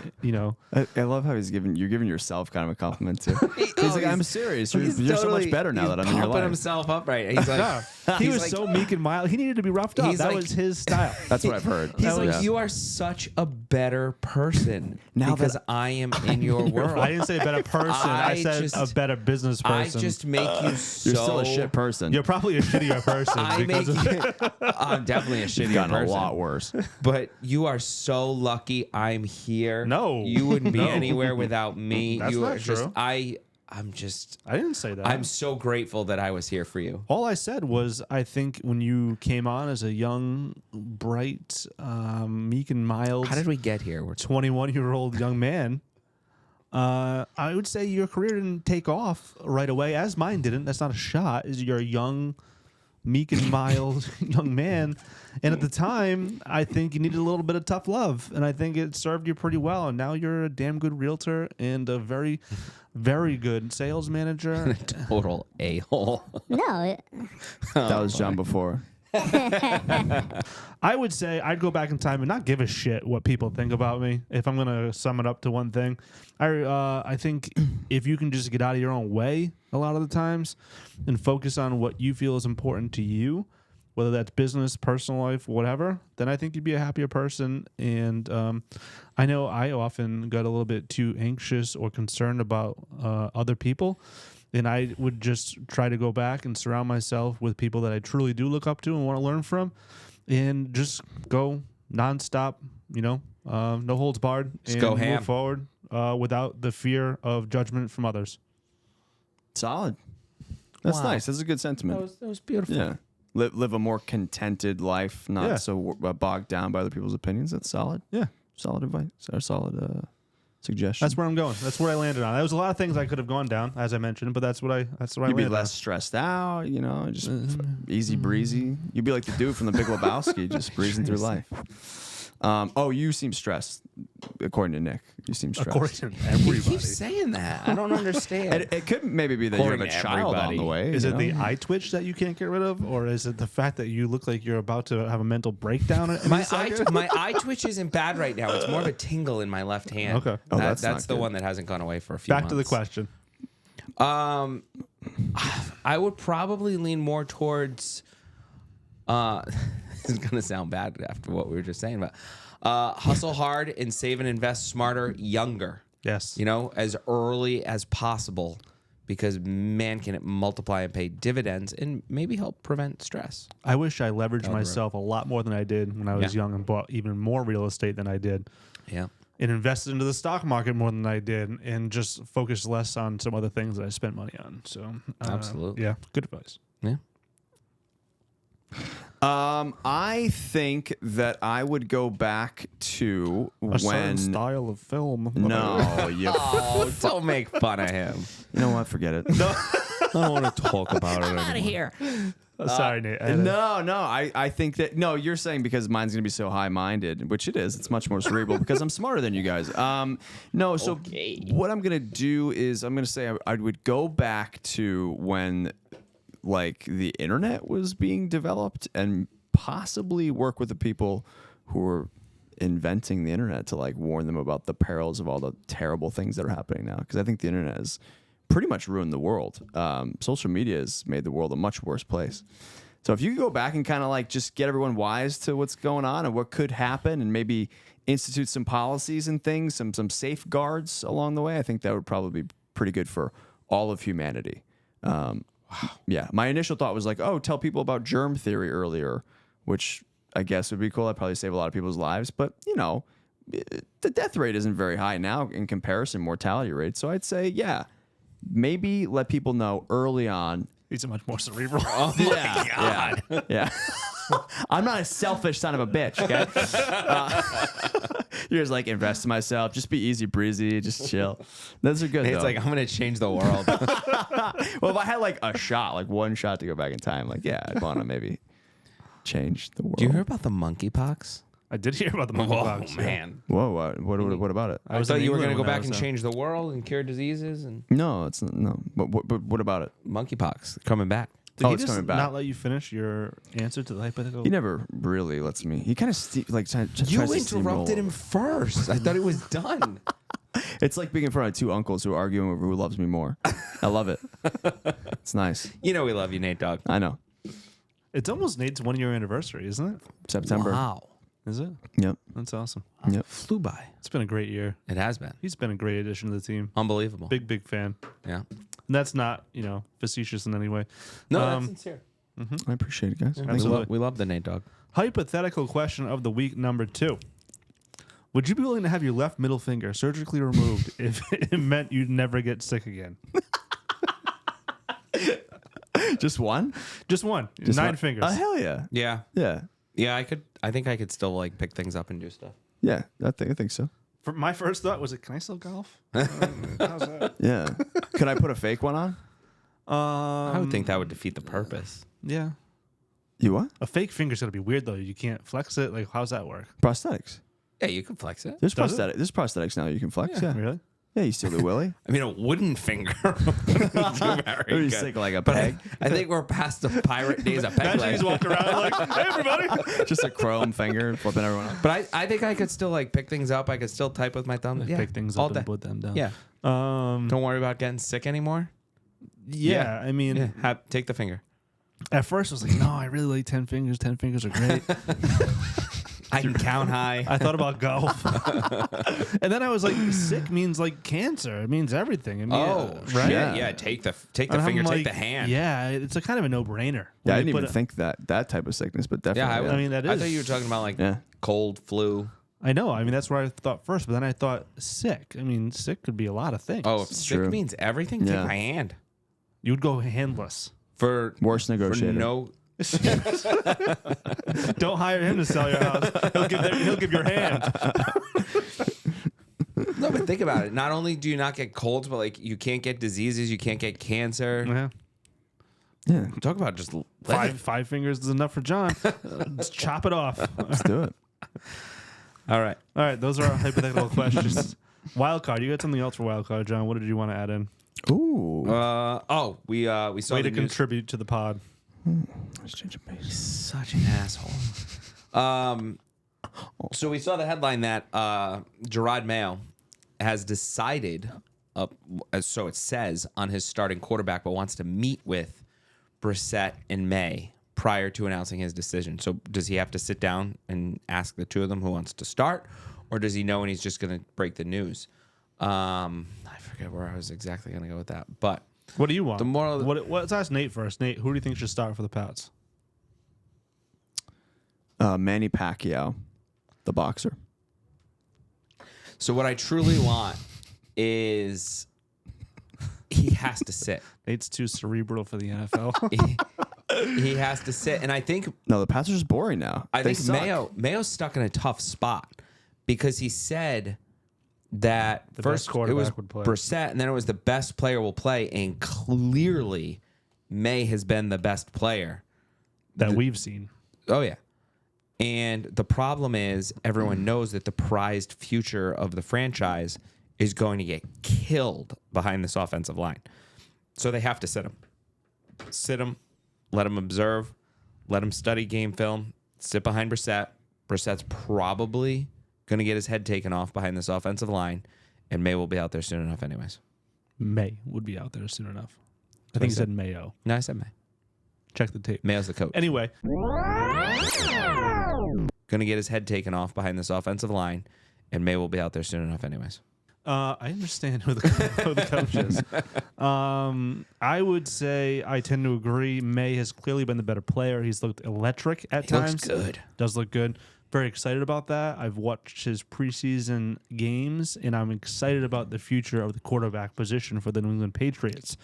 I love how you're giving yourself kind of a compliment too. He's like, I'm serious. You're so totally- much better now he's that I'm in your pumping life. himself up right. He's like, he he's was like- so meek and mild. He needed to be roughed up. He's That like- was his style. That's what I've heard. He's like, Yeah. you are such a better person Now because that I am in your world. I didn't say a better person. I said a better business I person. just make you so. You're still a shit person. You're probably a shittier person. I make because of, you. I'm definitely a shitty gotten person. a lot worse. But you are so lucky I'm here. No. You wouldn't be No. anywhere without me. That's you not are just true. I'm just I didn't say that. I'm so grateful that I was here for you. All I said was, I think when you came on as a young, bright, meek and mild, How did we get here? We're 21-year-old young man, I would say your career didn't take off right away, as mine didn't. That's not a shot. Is you're a young, meek and mild young man, and at the time, I think you needed a little bit of tough love, and I think it served you pretty well. And now you're a damn good realtor and a very, very good sales manager. total a-hole. No, That was John before. I would say I'd go back in time and not give a shit what people think about me. If I'm gonna sum it up to one thing, I think if you can just get out of your own way a lot of the times and focus on what you feel is important to you, whether that's business, personal life, whatever, then I think you'd be a happier person. And I know I often got a little bit too anxious or concerned about other people. And I would just try to go back and surround myself with people that I truly do look up to and want to learn from, and just go nonstop, no holds barred, and go ham. move forward without the fear of judgment from others. Solid. That's Wow. nice. That's a good sentiment. That was beautiful. Yeah. Live a more contented life, not Yeah. so bogged down by other people's opinions. That's solid. Yeah. Solid advice. Or solid suggestion. That's where I'm going. That's where I landed on. There was a lot of things I could have gone down, as I mentioned, but that's what I You'd landed be on. less stressed out, just easy breezy. You'd be like the dude from the Big Lebowski, just breezing through life. You seem stressed, according to Nick. You seem stressed. According to He everybody. keeps saying that. I don't understand. It could maybe be that you have According a to child on everybody. the way. Is you it the know? eye twitch that you can't get rid of, or is it the fact that you look like you're about to have a mental breakdown? my eye twitch isn't bad right now. It's more of a tingle in my left hand. Okay. Oh, that's that's not the good. one that hasn't gone away for a few Back months. to the question. I would probably lean more towards. This is gonna sound bad after what we were just saying, but hustle hard and save and invest smarter, younger. Yes. As early as possible, because man, can it multiply and pay dividends and maybe help prevent stress. I wish I leveraged road. myself a lot more than I did when I was Yeah. young and bought even more real estate than I did, Yeah. and invested into the stock market more than I did, and just focused less on some other things that I spent money on. So, Absolutely. yeah, good advice. Yeah. I think that I would go back to A certain when. style of film. No, you. Oh, don't make fun of him. You know what? Forget it. I don't want to talk about it anymore. here. Sorry, Nate. No. I think that you're saying because mine's gonna be so high-minded, which it is. It's much more cerebral because I'm smarter than you guys. No. So Okay. what I'm gonna do is I'm gonna say I would go back to when like the internet was being developed and possibly work with the people who were inventing the internet to like warn them about the perils of all the terrible things that are happening now. Because I think the internet has pretty much ruined the world. Social media has made the world a much worse place. So if you could go back and kind of like just get everyone wise to what's going on and what could happen and maybe institute some policies and things, some safeguards along the way, I think that would probably be pretty good for all of humanity. Yeah, my initial thought was like, tell people about germ theory earlier, which I guess would be cool. I'd probably save a lot of people's lives. But, the death rate isn't very high now in comparison, mortality rate. So I'd say, yeah, maybe let people know early on. He's a much more cerebral. Yeah. I'm not a selfish son of a bitch, okay? You're just like, invest in myself. Just be easy breezy. Just chill. Those are good, It's though. like, I'm going to change the world. Well, if I had like a shot, like one shot to go back in time, like, yeah, I'd want to maybe change the world. Do you hear about the monkeypox? I did hear about the monkeypox. Oh, man. Whoa, what about it? I was thought in you were England going to go when that back and was, change the world and cure diseases and No, it's no. But what about it? monkeypox coming back. Did he it's just coming back. not let you finish your answer to the hypothetical? He never really lets me. He kind of tries to interrupted steamroll. him first. I thought he was done. It's like being in front of two uncles who are arguing over who loves me more. I love it. It's nice. You know we love you, Nate Dogg. I know. It's almost Nate's 1 year anniversary, isn't it? September. Wow. Is it? Yep. That's awesome. Yep. Flew by. It's been a great year. It has been. He's been a great addition to the team. Unbelievable. Big fan. Yeah. And that's not, facetious in any way. No, that's sincere. I appreciate it, guys. Absolutely. We love the Nate Dogg. Hypothetical question of the week number 2. Would you be willing to have your left middle finger surgically removed if it meant you'd never get sick again? Just one? Just one. Just 9 one? fingers. Oh, hell yeah. Yeah. Yeah. Yeah, I think I could still like pick things up and do stuff. Yeah. I think so. My first thought was, can I still golf? How's that? Yeah. Could I put a fake one on? I would think that would defeat the purpose. Yeah. You what? A fake finger's got to be weird, though. You can't flex it. Like, how's that work? Prosthetics. Yeah, you can flex it. There's Does it? prosthetic. There's prosthetics now you can flex. Yeah. Really? Yeah, you steal the willy. I mean, a wooden finger. Very Or you good. stick like a But peg. I think we're past the pirate days of peg Imagine leg. he's walking around like, hey, everybody. Just a chrome finger flipping everyone off. But I think I could still like pick things up. I could still type with my thumb. Yeah, Pick things all up day. and put them down. Yeah. Don't worry about getting sick anymore. Yeah. I mean, Yeah. Take the finger. at first I was like, no, I really like 10 fingers. 10 fingers are great. I can count high. I thought about golf. And then I was like, sick means like cancer. It means everything. I mean, right. Yeah. Yeah. Take the And I'm finger. like, Take the hand. Yeah, it's a kind of a no-brainer. Yeah, I When didn't you even put think that type of sickness, but Yeah. definitely. I mean, that I is- thought you were talking about like Yeah. cold, flu. I know. I mean, that's where I thought first, but then I thought sick. I mean, sick could be a lot of things. Oh, if sick true. means everything, Yeah. take my hand. You would go handless. For Worst negotiator. For no. Don't hire him to sell your house. He'll give your hand. No, but think about it. Not only do you not get colds, but like you can't get diseases, you can't get cancer. Yeah. Yeah, Talk about just living. Five fingers is enough for John. Let's chop it off. let's do it. All right. All right, those are our hypothetical questions. Wild card. You got something else for wild card, John? What did you want to add in? Ooh. We saw Way the to news. contribute to the pod. Let's change the pace. Such an asshole. So we saw the headline that Gerard Mayo has decided, so it says, on his starting quarterback, but wants to meet with Brissett in May prior to announcing his decision. So does he have to sit down and ask the two of them who wants to start, or does he know and he's just going to break the news? I forget where I was exactly going to go with that, but What do you want? The moral of Let's ask Nate first. Nate, who do you think should start for the Pats? Manny Pacquiao, the boxer. so what I truly want is he has to sit. Nate's too cerebral for the NFL. He has to sit, and I think No, the Pats are just boring now. I They think suck. Mayo's stuck in a tough spot because he said that The first best it was quarterback would play. Brissett, and then it was the best player will play, and clearly May has been the best player. that we've seen. Oh yeah, and the problem is everyone knows that the prized future of the franchise is going to get killed behind this offensive line, so they have to sit him, let him observe, let him study game film, sit behind Brissett. Brissett's probably going to get his head taken off behind this offensive line, and May will be out there soon enough anyways. May would be out there soon enough. I think he said Mayo. No, I said May. Check the tape. May's the coach. Anyway, Going to get his head taken off behind this offensive line, and May will be out there soon enough anyways. I understand who the coach is. I would say I tend to agree. May has clearly been the better player. He's looked electric at He looks times. good. Does look good. Very excited about that. I've watched his preseason games, and I'm excited about the future of the quarterback position for the New England Patriots.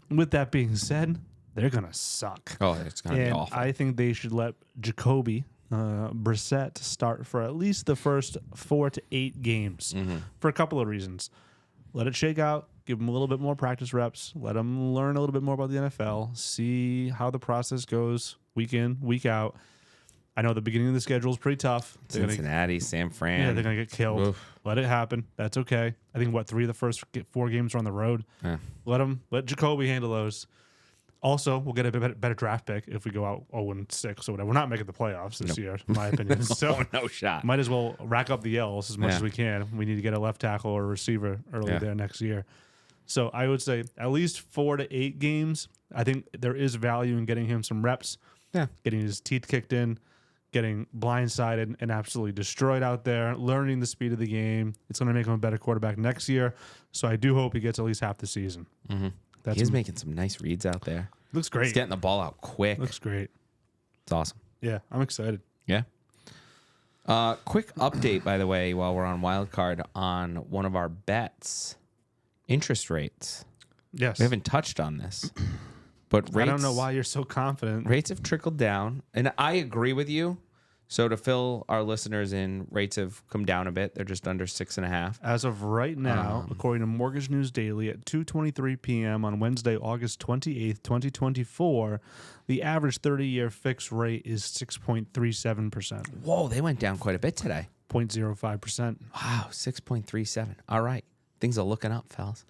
With that being said, they're gonna suck. Oh, it's going to be And awful. I think they should let Jacoby Brissett start for at least the first 4 to 8 games for a couple of reasons. Let it shake out. Give him a little bit more practice reps. Let him learn a little bit more about the NFL. See how the process goes week in, week out. I know the beginning of the schedule is pretty tough. They're gonna, Cincinnati, San Fran. yeah, they're going to get killed. Oof. Let it happen. That's okay. I think, 3 of the first 4 games are on the road. Yeah. Let Jacoby handle those. Also, we'll get a better draft pick if we go out 0-6 or whatever. We're not making the playoffs this year, in my opinion. So Oh, no shot. might as well rack up the L's as much as we can. We need to get a left tackle or a receiver early there next year. So I would say at least 4 to 8 games. I think there is value in getting him some reps. Yeah. Getting his teeth kicked in, getting blindsided and absolutely destroyed out there, learning the speed of the game. It's going to make him a better quarterback next year. So I do hope he gets at least half the season. Mm-hmm. He's making some nice reads out there. Looks great. He's getting the ball out quick. Looks great. It's awesome. Yeah, I'm excited. Yeah. Quick update, by the way, while we're on Wildcard, on one of our bets, interest rates. Yes. We haven't touched on this, but rates, I don't know why you're so confident. rates have trickled down, and I agree with you. So to fill our listeners in, rates have come down a bit. They're just under 6.5. As of right now, according to Mortgage News Daily, at 2:23 p.m. on Wednesday, August 28th, 2024, the average 30-year fixed rate is 6.37%. Whoa, they went down quite a bit today. 0.05%. Wow, 6.37. All right. Things are looking up, fellas.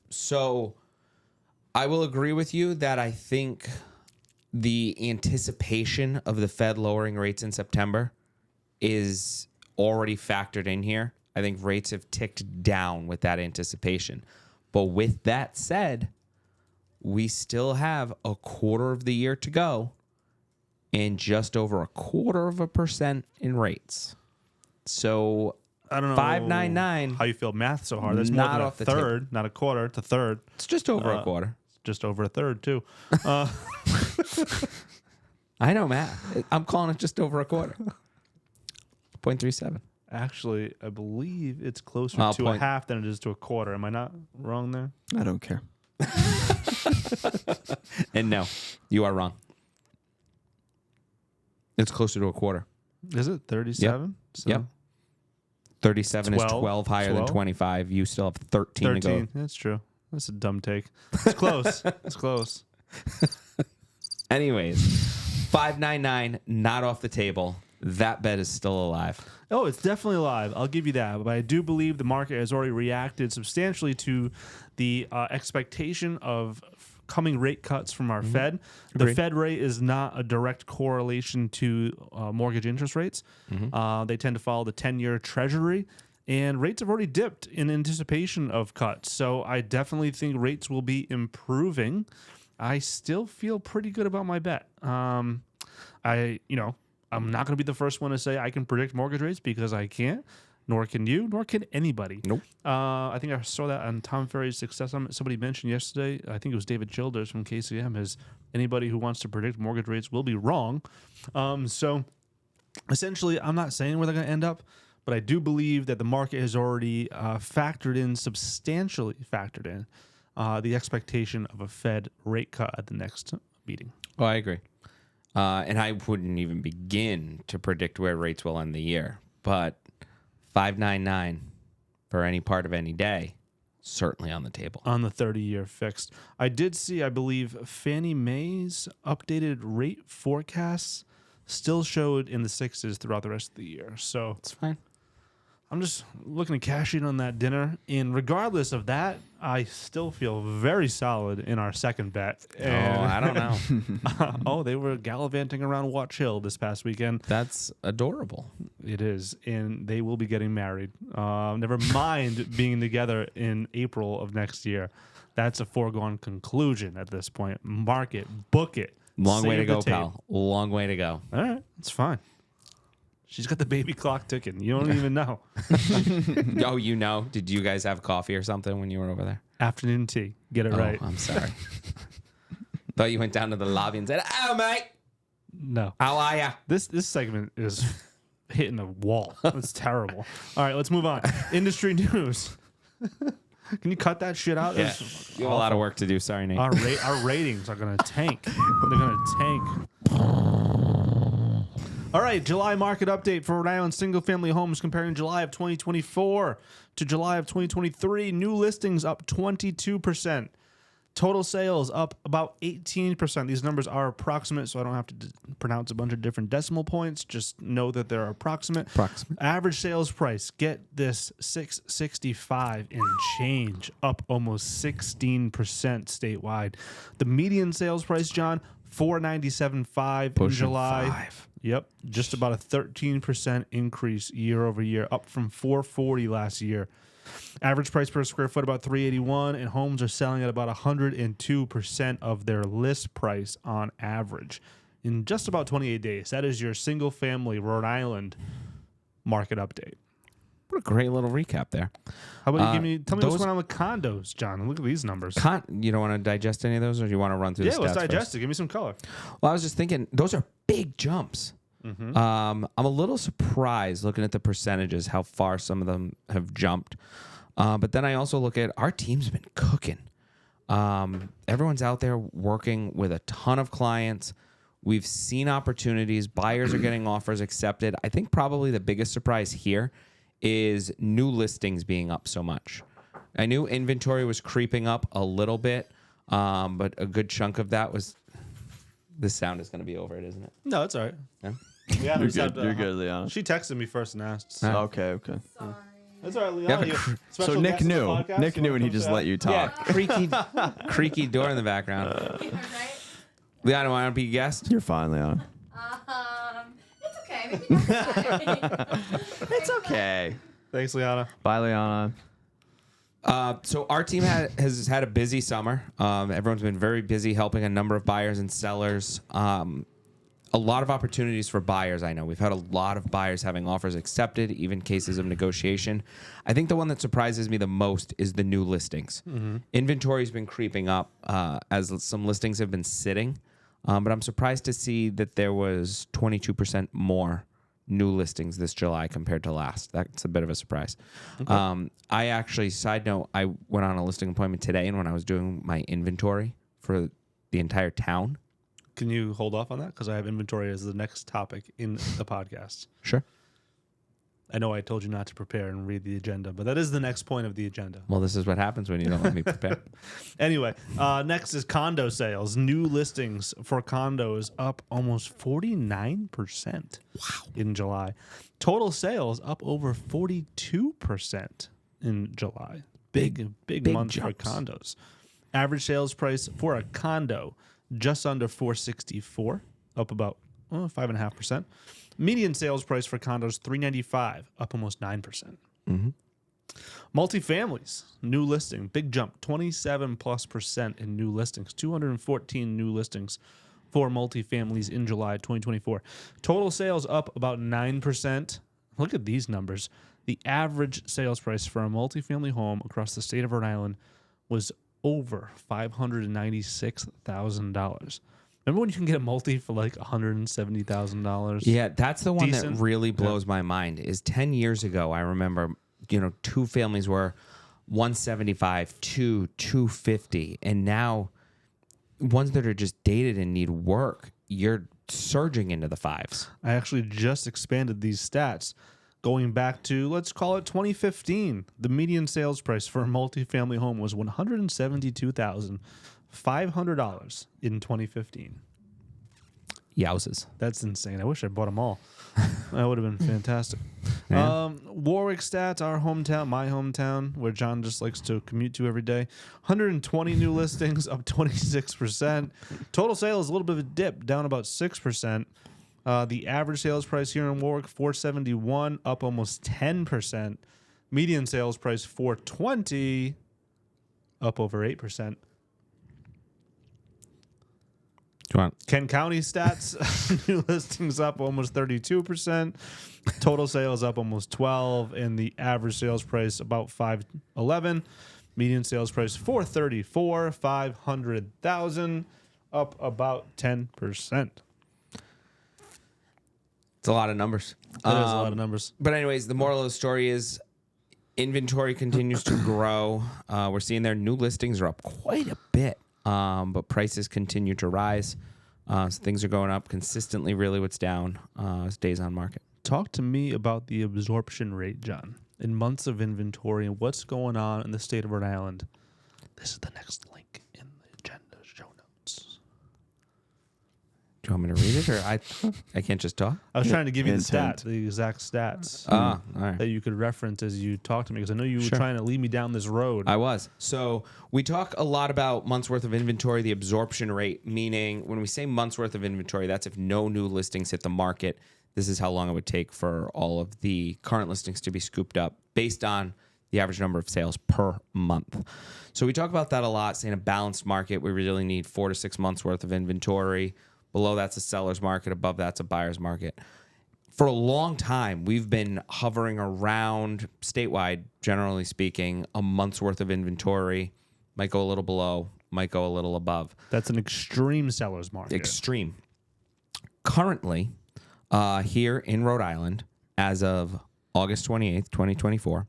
So I will agree with you that I think the anticipation of the Fed lowering rates in September is already factored in here. I think rates have ticked down with that anticipation. But with that said, we still have a quarter of the year to go and just over 0.25% in rates. So I don't know 599. how you feel math so hard. That's more Not than off a the third, not a quarter. It's a third. It's just over a quarter. Just over a third, too. I know, Matt. I'm calling it just over a quarter. 0.37. Actually, I believe it's closer Oh, to a point- half than it is to a quarter. Am I not wrong there? I don't care. And no, you are wrong. It's closer to a quarter. Is it 37? So Yep. 37 is 12 higher than 12? 25. You still have 13 to 13. go. That's true. That's a dumb take. It's close. It's close. Anyways, 599, not off the table. That bet is still alive. Oh, it's definitely alive. I'll give you that. But I do believe the market has already reacted substantially to the expectation of coming rate cuts from our Fed. The Agreed. Fed rate is not a direct correlation to mortgage interest rates. They tend to follow the 10-year Treasury. And rates have already dipped in anticipation of cuts. So I definitely think rates will be improving. I still feel pretty good about my bet. I'm not going to be the first one to say I can predict mortgage rates because I can't, nor can you, nor can anybody. Nope. I think I saw that on Tom Ferry's Success Summit. Somebody mentioned yesterday, I think it was David Childers from KCM, is anybody who wants to predict mortgage rates will be wrong. So essentially, I'm not saying where they're going to end up, but I do believe that the market has already substantially factored in the expectation of a Fed rate cut at the next meeting. Oh, I agree. And I wouldn't even begin to predict where rates will end the year. But 599 for any part of any day, certainly on the table. On the 30-year fixed. I did see, I believe, Fannie Mae's updated rate forecasts still showed in the 6s throughout the rest of the year. So It's fine. I'm just looking to cash in on that dinner. And regardless of that, I still feel very solid in our second bet. And I don't know. they were gallivanting around Watch Hill this past weekend. That's adorable. It is. And they will be getting married. Never mind being together in April of next year. That's a foregone conclusion at this point. Mark it. Book it. Long way to Save the go, tape. pal. Long way to go. All right. It's fine. She's got the baby clock ticking. You don't even know. Oh, you know? Did you guys have coffee or something when you were over there? Afternoon tea. Get it Oh, right. I'm sorry. Thought you went down to the lobby and said, "Oh, mate, No. how are ya?" This segment is hitting a wall. It's terrible. All right, let's move on. Industry news. Can you cut that shit out? Yeah, It's you have a lot of work to do. Sorry, Nate. Our ratings are going to tank. They're going to tank. All right, July market update for Rhode Island single-family homes comparing July of 2024 to July of 2023. New listings up 22%. Total sales up about 18%. These numbers are approximate, so I don't have to pronounce a bunch of different decimal points. Just know that they're approximate. Average sales price, get this, $665 and change, up almost 16% statewide. The median sales price, John, $497.5 in Pushing July. 5. Yep, just about a 13% increase year over year, up from $440 last year. Average price per square foot about $381, and homes are selling at about 102% of their list price on average in just about 28 days. That is your single family Rhode Island market update. What a great little recap there. How about you tell me what's those- going on with condos, John? Look at these numbers. You don't want to digest any of those, or do you want to run through the stats Let's digest first? it. Give me some color. Well, I was just thinking, those are big jumps. I'm a little surprised looking at the percentages, how far some of them have jumped. But then I also look at our team's been cooking. Everyone's out there working with a ton of clients. We've seen opportunities. Buyers are getting offers accepted. I think probably the biggest surprise here is new listings being up so much. I knew inventory was creeping up a little bit, but a good chunk of that was... This sound is going to be over it, isn't it? No, it's all right. Yeah? Yeah, You're good, Leon. She texted me first and asked. So. Okay. Sorry. That's all right, Leon. Yeah, but You- So special Nick guest on the knew. podcast? Nick You knew, wanna and he come just say let you Yeah, talk. creaky door in the background. Right? Leon, want to be a guest? You're fine, Leon. It's okay. Maybe next time. It's okay. Thanks, Liana. Bye, Leon. So our team has had a busy summer. Everyone's been very busy helping a number of buyers and sellers. A lot of opportunities for buyers, I know. We've had a lot of buyers having offers accepted, even cases of negotiation. I think the one that surprises me the most is the new listings. Inventory's been creeping up as some listings have been sitting. But I'm surprised to see that there was 22% more new listings this July compared to last. That's a bit of a surprise. Okay. I actually, side note, I went on a listing appointment today, and when I was doing my inventory for the entire town. Can you hold off on that? Because I have inventory as the next topic in the podcast. Sure. I know I told you not to prepare and read the agenda, but that is the next point of the agenda. Well, this is what happens when you don't let me prepare. Anyway, next is condo sales. New listings for condos up almost 49% in July. Total sales up over 42% in July. Big month jumps. for condos. Average sales price for a condo just under $464, up about 5.5%. Median sales price for condos $395, up almost 9%. Multifamilies, new listing, big jump, 27+% in new listings, 214 new listings for multifamilies in July 2024. Total sales up about 9%. Look at these numbers. The average sales price for a multifamily home across the state of Rhode Island was over $596,000. Remember when you can get a multi for like $170,000? Yeah, that's the one Decent. that really blows my mind. Is 10 years ago, I remember, two families were 175, 250, and now ones that are just dated and need work, you're surging into the fives. I actually just expanded these stats. Going back to, let's call it 2015, the median sales price for a multifamily home was $172,500 in 2015. Yowzes. That's insane. I wish I bought them all. That would have been fantastic. Yeah. Warwick stats, our hometown, my hometown, where John just likes to commute to every day. 120 new listings, up 26%. Total sales, a little bit of a dip, down about 6%. The average sales price here in Warwick, $471, up almost 10%. Median sales price, $420, up over 8%. Come on. Kent County stats, new listings up almost 32%. Total sales up almost 12%, and the average sales price about $511. Median sales price $434, 500,000, up about 10%. It's a lot of numbers. That is a lot of numbers. But anyways, the moral of the story is inventory continues to grow. We're seeing their new listings are up quite a bit, but prices continue to rise. So things are going up consistently. Really, what's down is days on market. Talk to me about the absorption rate, John, in months of inventory and what's going on in the state of Rhode Island. This is the next link in the you want me to read it, or I can't just talk? I was trying to give you the Intent. the exact stats All right. that you could reference as you talk to me, because I know you were Sure. trying to lead me down this road. I was. So we talk a lot about months worth of inventory, the absorption rate, meaning when we say months worth of inventory, that's if no new listings hit the market. This is how long it would take for all of the current listings to be scooped up based on the average number of sales per month. So we talk about that a lot, saying a balanced market, we really need 4 to 6 months worth of inventory. Below that's a seller's market. Above that's a buyer's market. For a long time, we've been hovering around statewide, generally speaking, a month's worth of inventory. Might go a little below, might go a little above. That's an extreme seller's market. Extreme. Currently, here in Rhode Island, as of August 28th, 2024,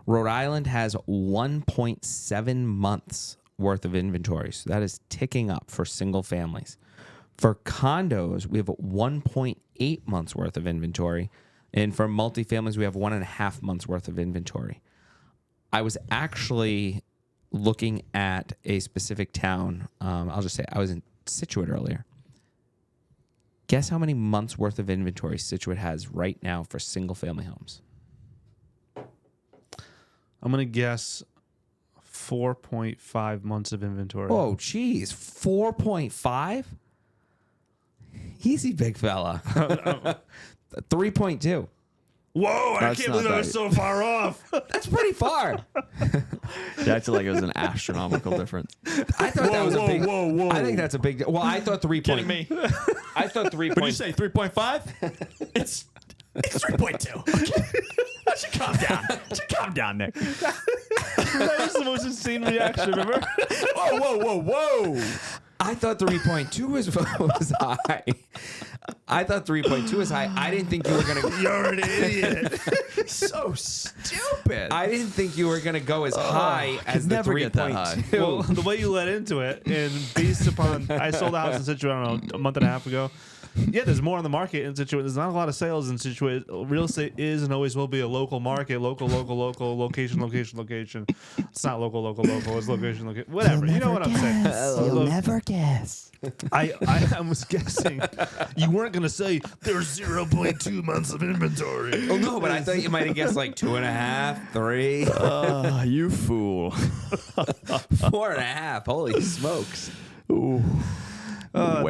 Rhode Island has 1.7 months worth of inventory. So that is ticking up for single families. For condos, we have 1.8 months worth of inventory. And for multifamilies, we have 1.5 months worth of inventory. I was actually looking at a specific town. I'll just say I was in Situate earlier. Guess how many months worth of inventory Situate has right now for single family homes? I'm going to guess 4.5 months of inventory. Oh, geez. 4.5? Easy, big fella. 3.2. Whoa, I That's can't not believe I was that- so far off. That's pretty far. It acted like it was an astronomical difference. I thought that was a big. whoa. I think that's a big. Well, I thought 3. Kidding me? I thought 3. When you say 3.5, it's 3.2. I should calm down. Calm down, Nick. That was the most insane reaction, remember? Whoa. I thought 3.2 was high. I thought 3.2 was high. I didn't think you were gonna. You're an idiot. So stupid. I didn't think you were gonna go as high as the never get that high. 3.2. Well, the way you led into it, and based upon, I sold a house in Situate, I don't know, a month and a half ago. Yeah, there's more on the market in Situate. There's not a lot of sales in Situate. Real estate is and always will be a local market. Local, location. It's not local. It's location. Whatever. You know what I'm saying. You'll never guess. I was guessing you weren't going to say there's 0.2 months of inventory. Oh no, but I thought you might have guessed like 2.5, 3, You fool. 4.5. Holy smokes! Way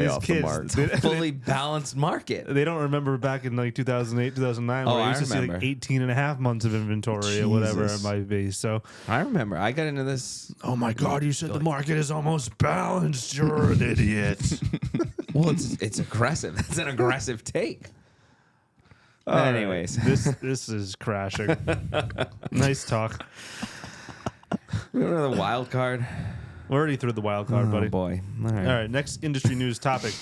These off kids, the mark. Fully balanced market. They don't remember back in like 2008, 2009, where Oh, I I used to see like remember. 18 and a half months of inventory or whatever it Jesus. might be. So, I remember. I got into this. oh my God, you said the market is almost balanced. You're an idiot. Well, it's aggressive. That's an aggressive take. All right, Anyways, this is crashing. Nice talk. remember the wild card? We're already through the wild card, buddy. Oh boy! All right. All right, next industry news topic.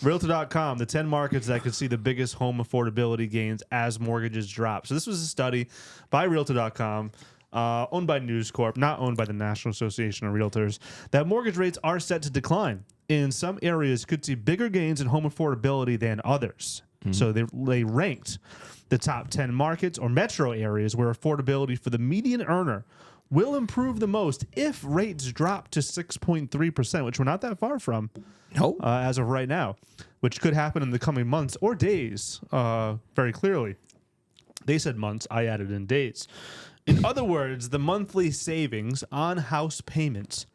Realtor.com, the 10 markets that could see the biggest home affordability gains as mortgages drop. So this was a study by Realtor.com, owned by News Corp, not owned by the National Association of Realtors, that mortgage rates are set to decline. In some areas could see bigger gains in home affordability than others. So they ranked the top 10 markets or metro areas where affordability for the median earner will improve the most if rates drop to 6.3%, which we're not that far from Nope. as of right now, which could happen in the coming months or days, very clearly. They said months. I added in days. In other words, the monthly savings on house payments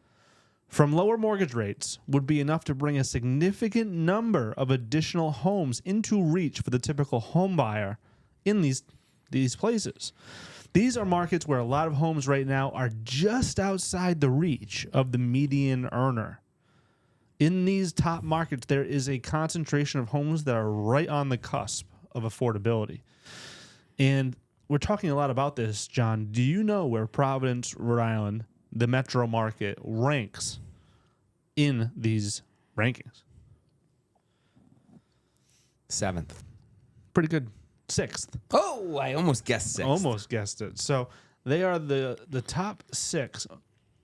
from lower mortgage rates would be enough to bring a significant number of additional homes into reach for the typical home buyer in these places. These are markets where a lot of homes right now are just outside the reach of the median earner. In these top markets, there is a concentration of homes that are right on the cusp of affordability. And we're talking a lot about this, John. Do you know where Providence, Rhode Island, the metro market, ranks in these rankings? 7th. Pretty good. 6th. Oh, I almost guessed 6th. Almost guessed it. So they are the top 6.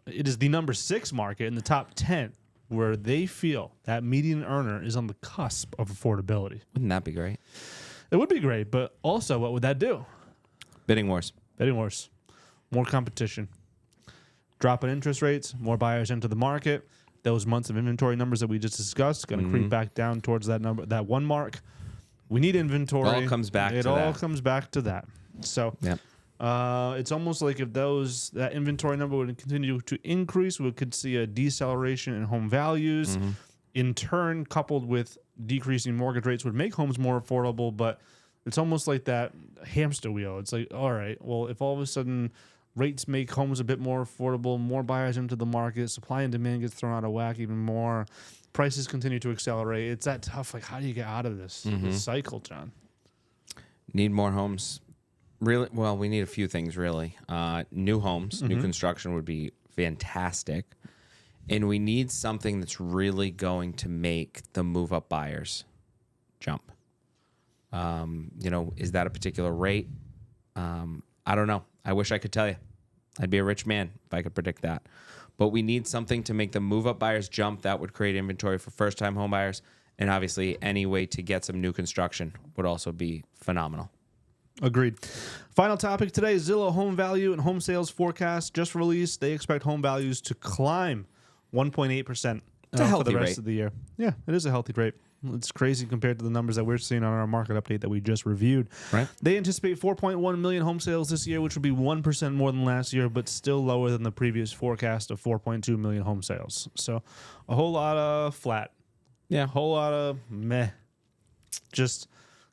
It is the number 6 market in the top 10 where they feel that median earner is on the cusp of affordability. Wouldn't that be great? It would be great, but also what would that do? Bidding wars. Bidding wars. More competition. Drop in interest rates, more buyers enter the market. Those months of inventory numbers that we just discussed going to creep back down towards that number, that 1 mark. We need inventory. It all comes back It to all that. comes back to that. So Yep. it's almost like if that inventory number would continue to increase, we could see a deceleration in home values. In turn, coupled with decreasing mortgage rates, would make homes more affordable. But it's almost like that hamster wheel. It's like, all right, well, if all of a sudden rates make homes a bit more affordable, more buyers into the market, supply and demand gets thrown out of whack even more, prices continue to accelerate. It's that tough. Like, how do you get out of this cycle, John? Need more homes. Really? Well, we need a few things, really. New homes, new construction would be fantastic. And we need something that's really going to make the move-up buyers jump. Is that a particular rate? I don't know. I wish I could tell you. I'd be a rich man if I could predict that. But we need something to make the move-up buyers jump. That would create inventory for first-time home buyers. And obviously, any way to get some new construction would also be phenomenal. Agreed. Final topic today, Zillow home value and home sales forecast just released. They expect home values to climb 1.8% It's a for healthy the rest rate. of the year. Yeah, it is a healthy rate. It's crazy compared to the numbers that we're seeing on our market update that we just reviewed. Right. They anticipate 4.1 million home sales this year, which would be 1% more than last year, but still lower than the previous forecast of 4.2 million home sales. So a whole lot of flat. Yeah. A whole lot of meh. Just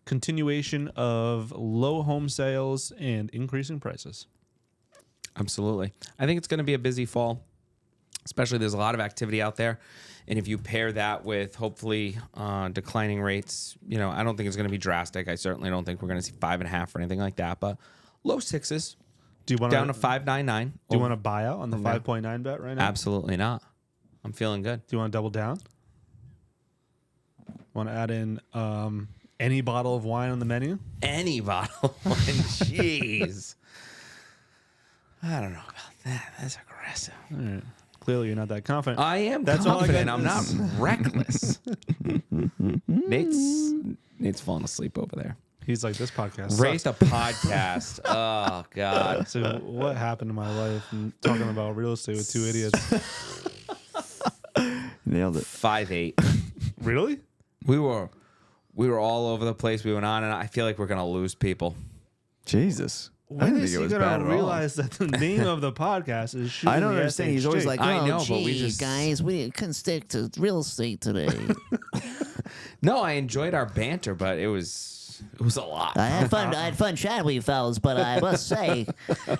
continuation of low home sales and increasing prices. Absolutely. I think it's going to be a busy fall, especially there's a lot of activity out there. And if you pair that with hopefully declining rates, I don't think it's going to be drastic. I certainly don't think we're going to see 5.5 or anything like that, but low sixes Do you want down to 5.99. Do you want to buy out on the 5.9 bet right now? Absolutely not. I'm feeling good. Do you want to double down? Want to add in any bottle of wine on the menu? Any bottle. Jeez. I don't know about that. That's aggressive. All right. Clearly, you're not that confident. I am That's all I confident. got. I'm not reckless. Nate's falling asleep over there. He's like, this podcast Rate sucks. the podcast. Oh, God. So what happened to my life? And talking about real estate with two idiots. Nailed it. 5'8". Really? We were all over the place. We went on, and I feel like we're going to lose people. Jesus. I When didn't is think it he was gonna bad at all. realize that the name of the podcast is Shootin' I don't the understand. He's SHT? always like, I Oh, know, but we gee, just- guys, we couldn't stick to real estate today. No, I enjoyed our banter, but it was a lot. I had fun chatting with you fellas, but I must say,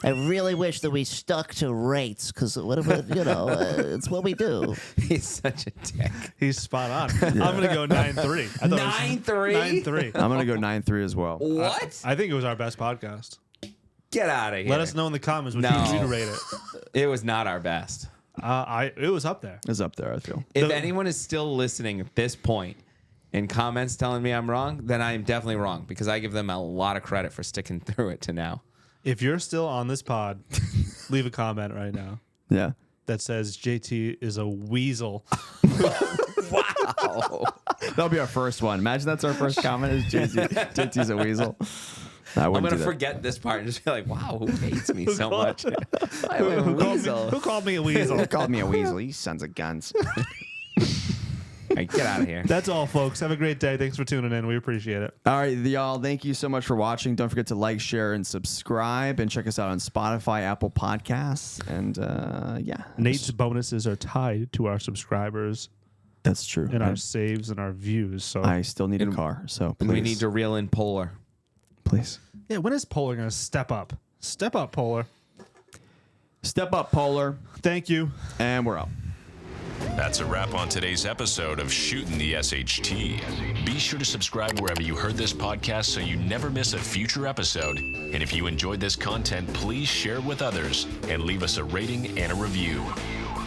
I really wish that we stuck to rates because whatever it's what we do. He's such a dick. He's spot on. I'm gonna go 9-3. 9-3? 9-3. I'm going to go 9-3 as well. What? I think it was our best podcast. Get out of here. Let us know in the comments what No. you'd rate it. It was not our best. It was up there. It's up there, I feel. If anyone is still listening at this point in comments telling me I'm wrong, then I am definitely wrong because I give them a lot of credit for sticking through it to now. If you're still on this pod, leave a comment right now Yeah. that says JT is a weasel. Wow. That'll be our first one. Imagine that's our first comment is JT's a weasel. I I'm wouldn't going to do that. forget this part and just be like, wow, who hates me so much? I'm a weasel. Who called me a weasel? They called me a weasel. You sons of guns. All right, get out of here. That's all, folks. Have a great day. Thanks for tuning in. We appreciate it. All right, y'all. Thank you so much for watching. Don't forget to like, share, and subscribe. And check us out on Spotify, Apple Podcasts. And yeah. Nate's bonuses are tied to our subscribers That's true. and our saves and our views. So I still need a car. So please. We need to reel in Polar. Please. yeah, when is Polar going to step up? Step up, Polar. Step up, Polar. Thank you. And we're out. That's a wrap on today's episode of Shootin' the SHT. Be sure to subscribe wherever you heard this podcast so you never miss a future episode. And if you enjoyed this content, please share it with others and leave us a rating and a review.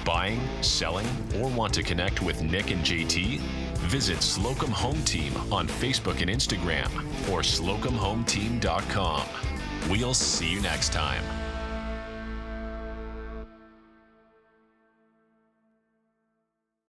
Buying, selling, or want to connect with Nick and JT? Visit Slocum Home Team on Facebook and Instagram or slocumhometeam.com. We'll see you next time.